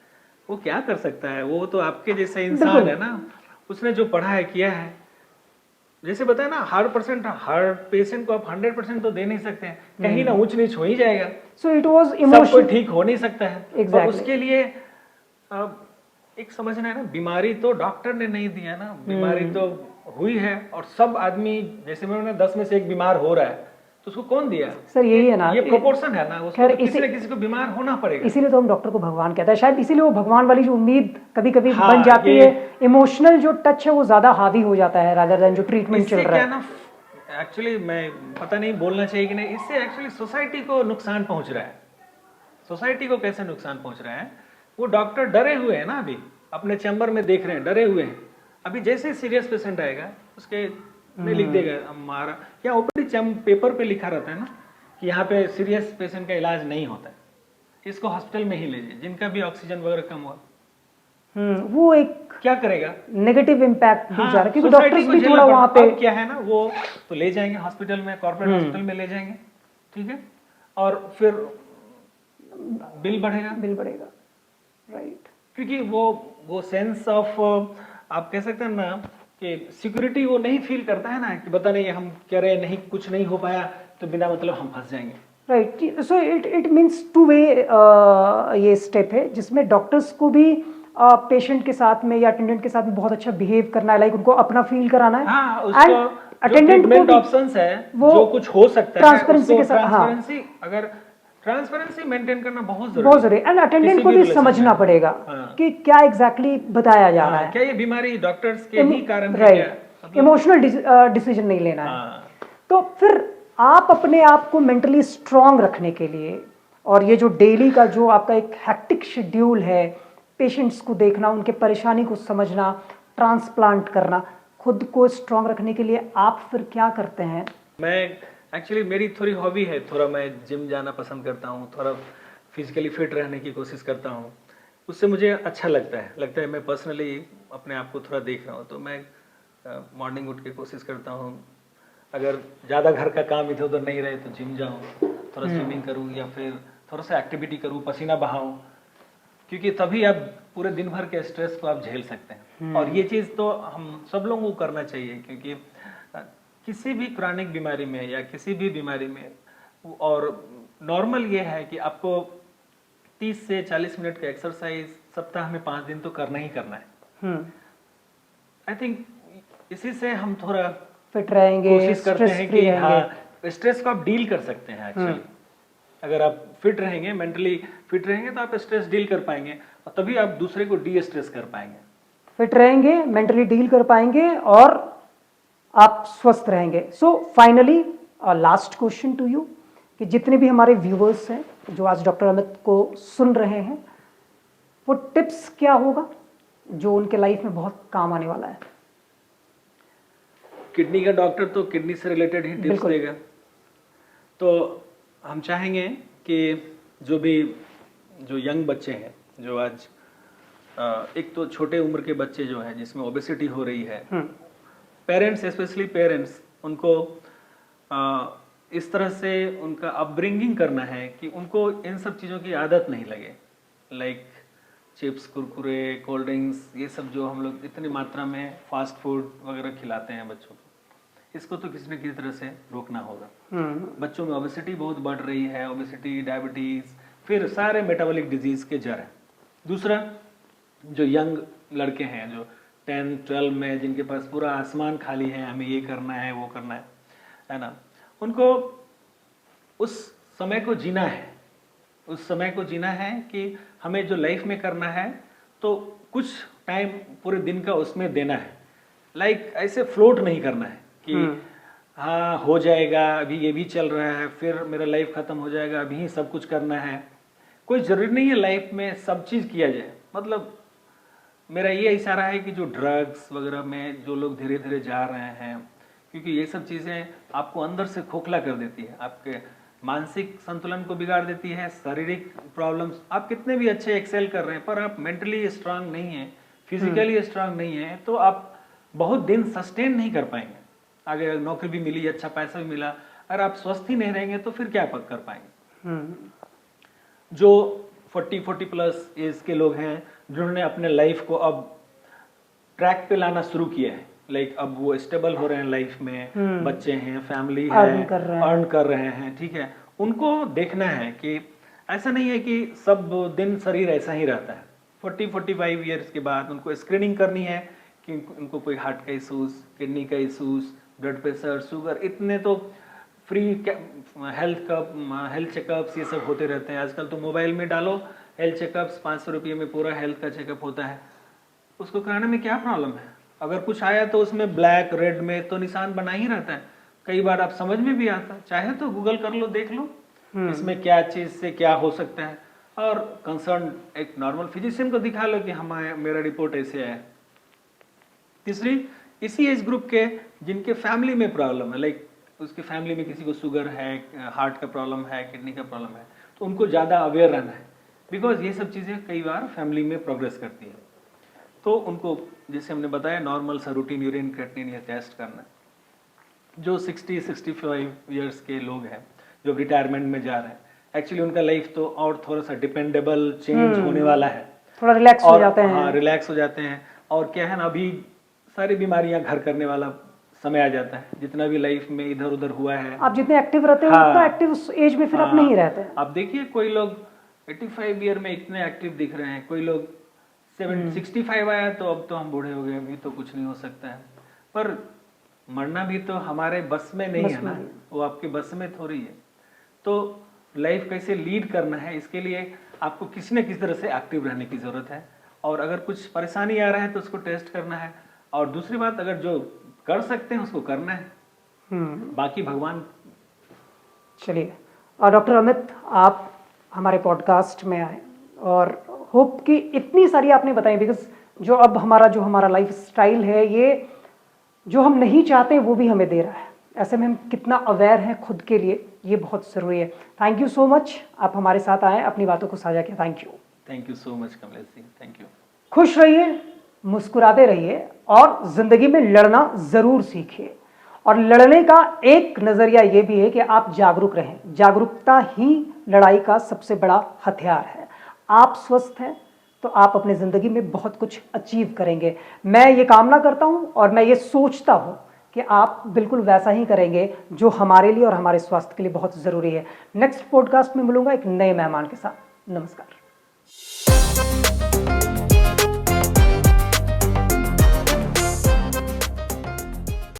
वो क्या कर सकता है? वो तो आपके जैसे इंसान बिल्कुल। है ना, उसने जो पढ़ा है किया है। जैसे बताया ना, हर पेशेंट को आप 100% तो दे नहीं सकते हैं, कहीं ना ऊंच नीच हो ही जाएगा। सो इट वाज सब कोई इमोशनल। ठीक हो नहीं सकता है। और Exactly. उसके लिए एक समझना है ना, बीमारी तो डॉक्टर ने नहीं दिया ना, बीमारी तो हुई है। और सब आदमी, जैसे मैंने 10 में से एक बीमार हो रहा है, तो उसको कौन दिया? सर यही है ना, ये प्रोपोर्शन है ना, उसको खैर तो किसी न किसी को बीमार होना पड़ेगा। इसीलिए तो हम डॉक्टर को भगवान कहते हैं, शायद इसीलिए वो भगवान वाली जो उम्मीद कभी कभी हाँ, बन जाती ये- है, इमोशनल जो टच है वो ज्यादा हावी हो जाता है रादर देन जो ट्रीटमेंट चल इससे रहा क्या है। ना, एक्चुअली मैं पता नहीं बोलना चाहिए कि नहीं, इससे एक्चुअली सोसाइटी को नुकसान पहुंच रहा है। सोसाइटी को कैसे नुकसान पहुंच रहा है? वो डॉक्टर डरे हुए हैं ना, अभी अपने चैम्बर में देख रहे हैं, डरे हुए हैं। अभी जैसे सीरियस पेशेंट आएगा उसके में लिख देगा हमारा, या ओपीडी पेपर पे लिखा रहता है ना कि यहाँ पे सीरियस पेशेंट का इलाज नहीं होता है, इसको हॉस्पिटल में ही ले जाइए, जिनका भी ऑक्सीजन वगैरह कम हुआ। वो एक क्या करेगा? नेगेटिव इम्पैक्ट भी जा रहा है, क्योंकि सोसाइटी डॉक्टर्स को भी झेलना थोड़ा पड़ा। वहाँ पे अब क्या है ना, वो तो ले जाएंगे हॉस्पिटल में, कॉर्पोरेट हॉस्पिटल में ले जाएंगे, ठीक है, और फिर बिल बढ़ेगा, राइट। क्योंकि वो सेंस ऑफ, आप कह सकते हैं ना कि सिक्योरिटी वो नहीं फील करता है ना, कि पता नहीं हम कह रहे नहीं, कुछ नहीं हो पाया तो बिना मतलब हम फंस जाएंगे। Right. So it means two way ये स्टेप है जिसमें डॉक्टर्स को भी पेशेंट के साथ में या अटेंडेंट के साथ में बहुत अच्छा बिहेव करना है, लाइक उनको अपना फील कराना है। हाँ, उसको अटेंडेंट को भी ऑप्शंस है, वो जो कुछ हो सकता है, ट्रांसपेरेंसी के साथ, हाँ, अगर ट्रांसपेरेंसी मेंटेन करना बहुत बहुत जरूरी है। एंड अटेंडेंट को भी समझना पड़ेगा कि क्या एग्जैक्टली बताया जा रहा है, क्या ये बीमारी डॉक्टर्स के ही कारण है, राइट। इमोशनल डिसीजन नहीं लेना है। तो फिर आप अपने आप को मेंटली स्ट्रांग रखने के लिए, और ये जो डेली का जो आपका एक हैक्टिक शेड्यूल है, पेशेंट्स को देखना, उनके परेशानी को समझना, ट्रांसप्लांट करना, खुद को स्ट्रांग रखने के लिए आप फिर क्या करते हैं? मैं एक्चुअली, मेरी थोड़ी हॉबी है, थोड़ा मैं जिम जाना पसंद करता हूँ, थोड़ा फिजिकली फिट रहने की कोशिश करता हूँ। उससे मुझे अच्छा लगता है मैं पर्सनली अपने आप को थोड़ा देख रहा हूँ, तो मैं मॉर्निंग उठ के कोशिश करता हूँ, अगर ज़्यादा घर का काम इधर उधर नहीं रहे तो जिम जाऊँ, थोड़ा स्विमिंग करूँ, या फिर थोड़ा सा एक्टिविटी करूँ, पसीना बहाऊँ, क्योंकि तभी आप पूरे दिन भर के स्ट्रेस को आप झेल सकते हैं। और ये चीज़ तो हम सब लोगों को करना चाहिए, क्योंकि किसी भी क्रॉनिक बीमारी में या किसी भी बीमारी में, और नॉर्मल ये है कि आपको 30 से 40 मिनट का एक्सरसाइज सप्ताह में 5 दिन तो करना ही करना है। आई थिंक इसी से हम थोड़ा फिट रहेंगे, कोशिश करते हैं स्ट्रेस कि फ्री रहेंगे। हाँ, स्ट्रेस को आप डील कर सकते हैं एक्चुअली। अगर आप फिट रहेंगे, मेंटली फिट रहेंगे, तो आप स्ट्रेस डील कर पाएंगे, और तभी आप दूसरे को डी स्ट्रेस कर पाएंगे। फिट रहेंगे, मेंटली डील कर पाएंगे, और आप स्वस्थ रहेंगे। So finally last question to you, कि जितने भी हमारे व्यूअर्स हैं जो आज डॉक्टर अमित को सुन रहे हैं, वो टिप्स क्या होगा जो उनके लाइफ में बहुत काम आने वाला है? किडनी का डॉक्टर तो किडनी से रिलेटेड ही टिप्स बिल्कुल। देगा। तो हम चाहेंगे कि जो यंग बच्चे हैं, जो आज एक तो छोटे उम्र के बच्चे जो हैं जिसमें ओबेसिटी हो रही है, पेरेंट्स, स्पेशली पेरेंट्स, उनको इस तरह से उनका अपब्रिंगिंग करना है कि उनको इन सब चीज़ों की आदत नहीं लगे, like chips, Kurkure, cold drinks, ये सब जो हम लोग इतनी मात्रा में फास्ट फूड वगैरह खिलाते हैं बच्चों को, इसको तो किसी न किसी तरह से रोकना होगा। बच्चों में ओबेसिटी बहुत बढ़ रही है, ओबेसिटी, डायबिटीज़, फिर सारे मेटाबॉलिक डिजीज के जड़ है। दूसरा, जो यंग लड़के हैं जो 10-12 में, जिनके पास पूरा आसमान खाली है, हमें ये करना है वो करना है ना, उनको उस समय को जीना है, उस समय को जीना है कि हमें जो लाइफ में करना है तो कुछ टाइम पूरे दिन का उसमें देना है। लाइक ऐसे फ्लोट नहीं करना है कि हाँ हो जाएगा, अभी ये भी चल रहा है, फिर मेरा लाइफ खत्म हो जाएगा, अभी ही सब कुछ करना है। कोई जरूरी नहीं है लाइफ में सब चीज़ किया जाए। मतलब मेरा ये इशारा है कि जो ड्रग्स वगैरह में जो लोग धीरे धीरे जा रहे हैं, क्योंकि ये सब चीज़ें आपको अंदर से खोखला कर देती है, आपके मानसिक संतुलन को बिगाड़ देती है, शारीरिक प्रॉब्लम्स, आप कितने भी अच्छे एक्सेल कर रहे हैं पर आप मेंटली स्ट्रांग नहीं है, फिजिकली स्ट्रांग नहीं है, तो आप बहुत दिन सस्टेन नहीं कर पाएंगे। आगे नौकरी भी मिली, अच्छा पैसा भी मिला, अगर आप स्वस्थ ही नहीं रहेंगे तो फिर क्या कर पाएंगे। जो 40 प्लस एज के लोग हैं जिन्होंने अपने लाइफ को अब ट्रैक पे लाना शुरू किया है, लाइक अब वो स्टेबल हो रहे हैं लाइफ में, बच्चे हैं, फैमिली है, अर्न कर रहे हैं, ठीक है, उनको देखना है कि ऐसा नहीं है कि सब दिन शरीर ऐसा ही रहता है। 40-45 ईयर्स के बाद उनको स्क्रीनिंग करनी है कि उनको कोई हार्ट का इशूज, किडनी का इशूज, ब्लड प्रेशर, शुगर, इतने तो फ्री हेल्थ चेकअप्स ये सब होते रहते हैं। आजकल तो मोबाइल में डालो हेल्थ चेकअप्स, 500 रुपये में पूरा हेल्थ का चेकअप होता है। उसको कराने में क्या प्रॉब्लम है? अगर कुछ आया तो उसमें ब्लैक रेड में तो निशान बना ही रहता है, कई बार आप समझ में भी आता, चाहे तो गूगल कर लो, देख लो इसमें क्या चीज से क्या हो सकता है, और कंसर्न एक नॉर्मल फिजिशियन को दिखा लो कि मेरा रिपोर्ट ऐसे है। तीसरी, इसी एज ग्रुप के जिनके फैमिली में प्रॉब्लम है, लाइक उसके फैमिली में किसी को शुगर है, हार्ट का प्रॉब्लम है, किडनी का प्रॉब्लम है, तो उनको ज़्यादा अवेयर रहना है, बिकॉज ये सब चीज़ें कई बार फैमिली में प्रोग्रेस करती है। तो उनको जैसे हमने बताया नॉर्मल सा रूटीन यूरिन क्रिएटिनिन या टेस्ट करना है। जो 60-65 ईयर्स के लोग हैं जो रिटायरमेंट में जा रहे हैं, एक्चुअली उनका लाइफ तो और थोड़ा सा डिपेंडेबल चेंज होने वाला है, थोड़ा रिलैक्स हो जाते हैं। हाँ, रिलैक्स हो जाते हैं। और क्या है ना, अभी सारी बीमारियां घर करने वाला समय आ जाता है, जितना भी लाइफ में इधर उधर हुआ है। आप जितने एक्टिव रहते हैं उतना एक्टिव एज में फिर आप नहीं रहते हैं। आप देखिए कोई लोग 85 ईयर में इतने एक्टिव दिख रहे हैं, कोई लोग 65 आया तो अब तो हम बूढ़े हो गए, अभी तो कुछ नहीं हो सकता है। पर मरना भी तो हमारे बस में नहीं है ना, वो आपके बस में थोड़ी है। तो लाइफ कैसे लीड करना है, इसके लिए आपको किसी न किसी तरह से एक्टिव रहने की जरूरत है। और अगर कुछ परेशानी आ रहा है तो उसको टेस्ट करना है, और दूसरी बात, अगर जो कर सकते हैं उसको करना है, बाकी भगवान। चलिए, और डॉक्टर अमित, आप हमारे पॉडकास्ट में आए और होप कि इतनी सारी आपने बताई, बिकॉज जो अब हमारा लाइफ स्टाइल है, ये जो हम नहीं चाहते वो भी हमें दे रहा है। ऐसे में हम कितना अवेयर हैं खुद के लिए, ये बहुत ज़रूरी है। थैंक यू सो मच, आप हमारे साथ आए, अपनी बातों को साझा किया। Thank you so much Kamlesh Singh, thank you. खुश रहिए, मुस्कुराते रहिए, और ज़िंदगी में लड़ना ज़रूर सीखिए। और लड़ने का एक नज़रिया ये भी है कि आप जागरूक रहें। जागरूकता ही लड़ाई का सबसे बड़ा हथियार है। आप स्वस्थ हैं तो आप अपनी ज़िंदगी में बहुत कुछ अचीव करेंगे। मैं ये कामना करता हूँ और मैं ये सोचता हूँ कि आप बिल्कुल वैसा ही करेंगे जो हमारे लिए और हमारे स्वास्थ्य के लिए बहुत ज़रूरी है। नेक्स्ट पॉडकास्ट में मिलूंगा एक नए मेहमान के साथ। नमस्कार।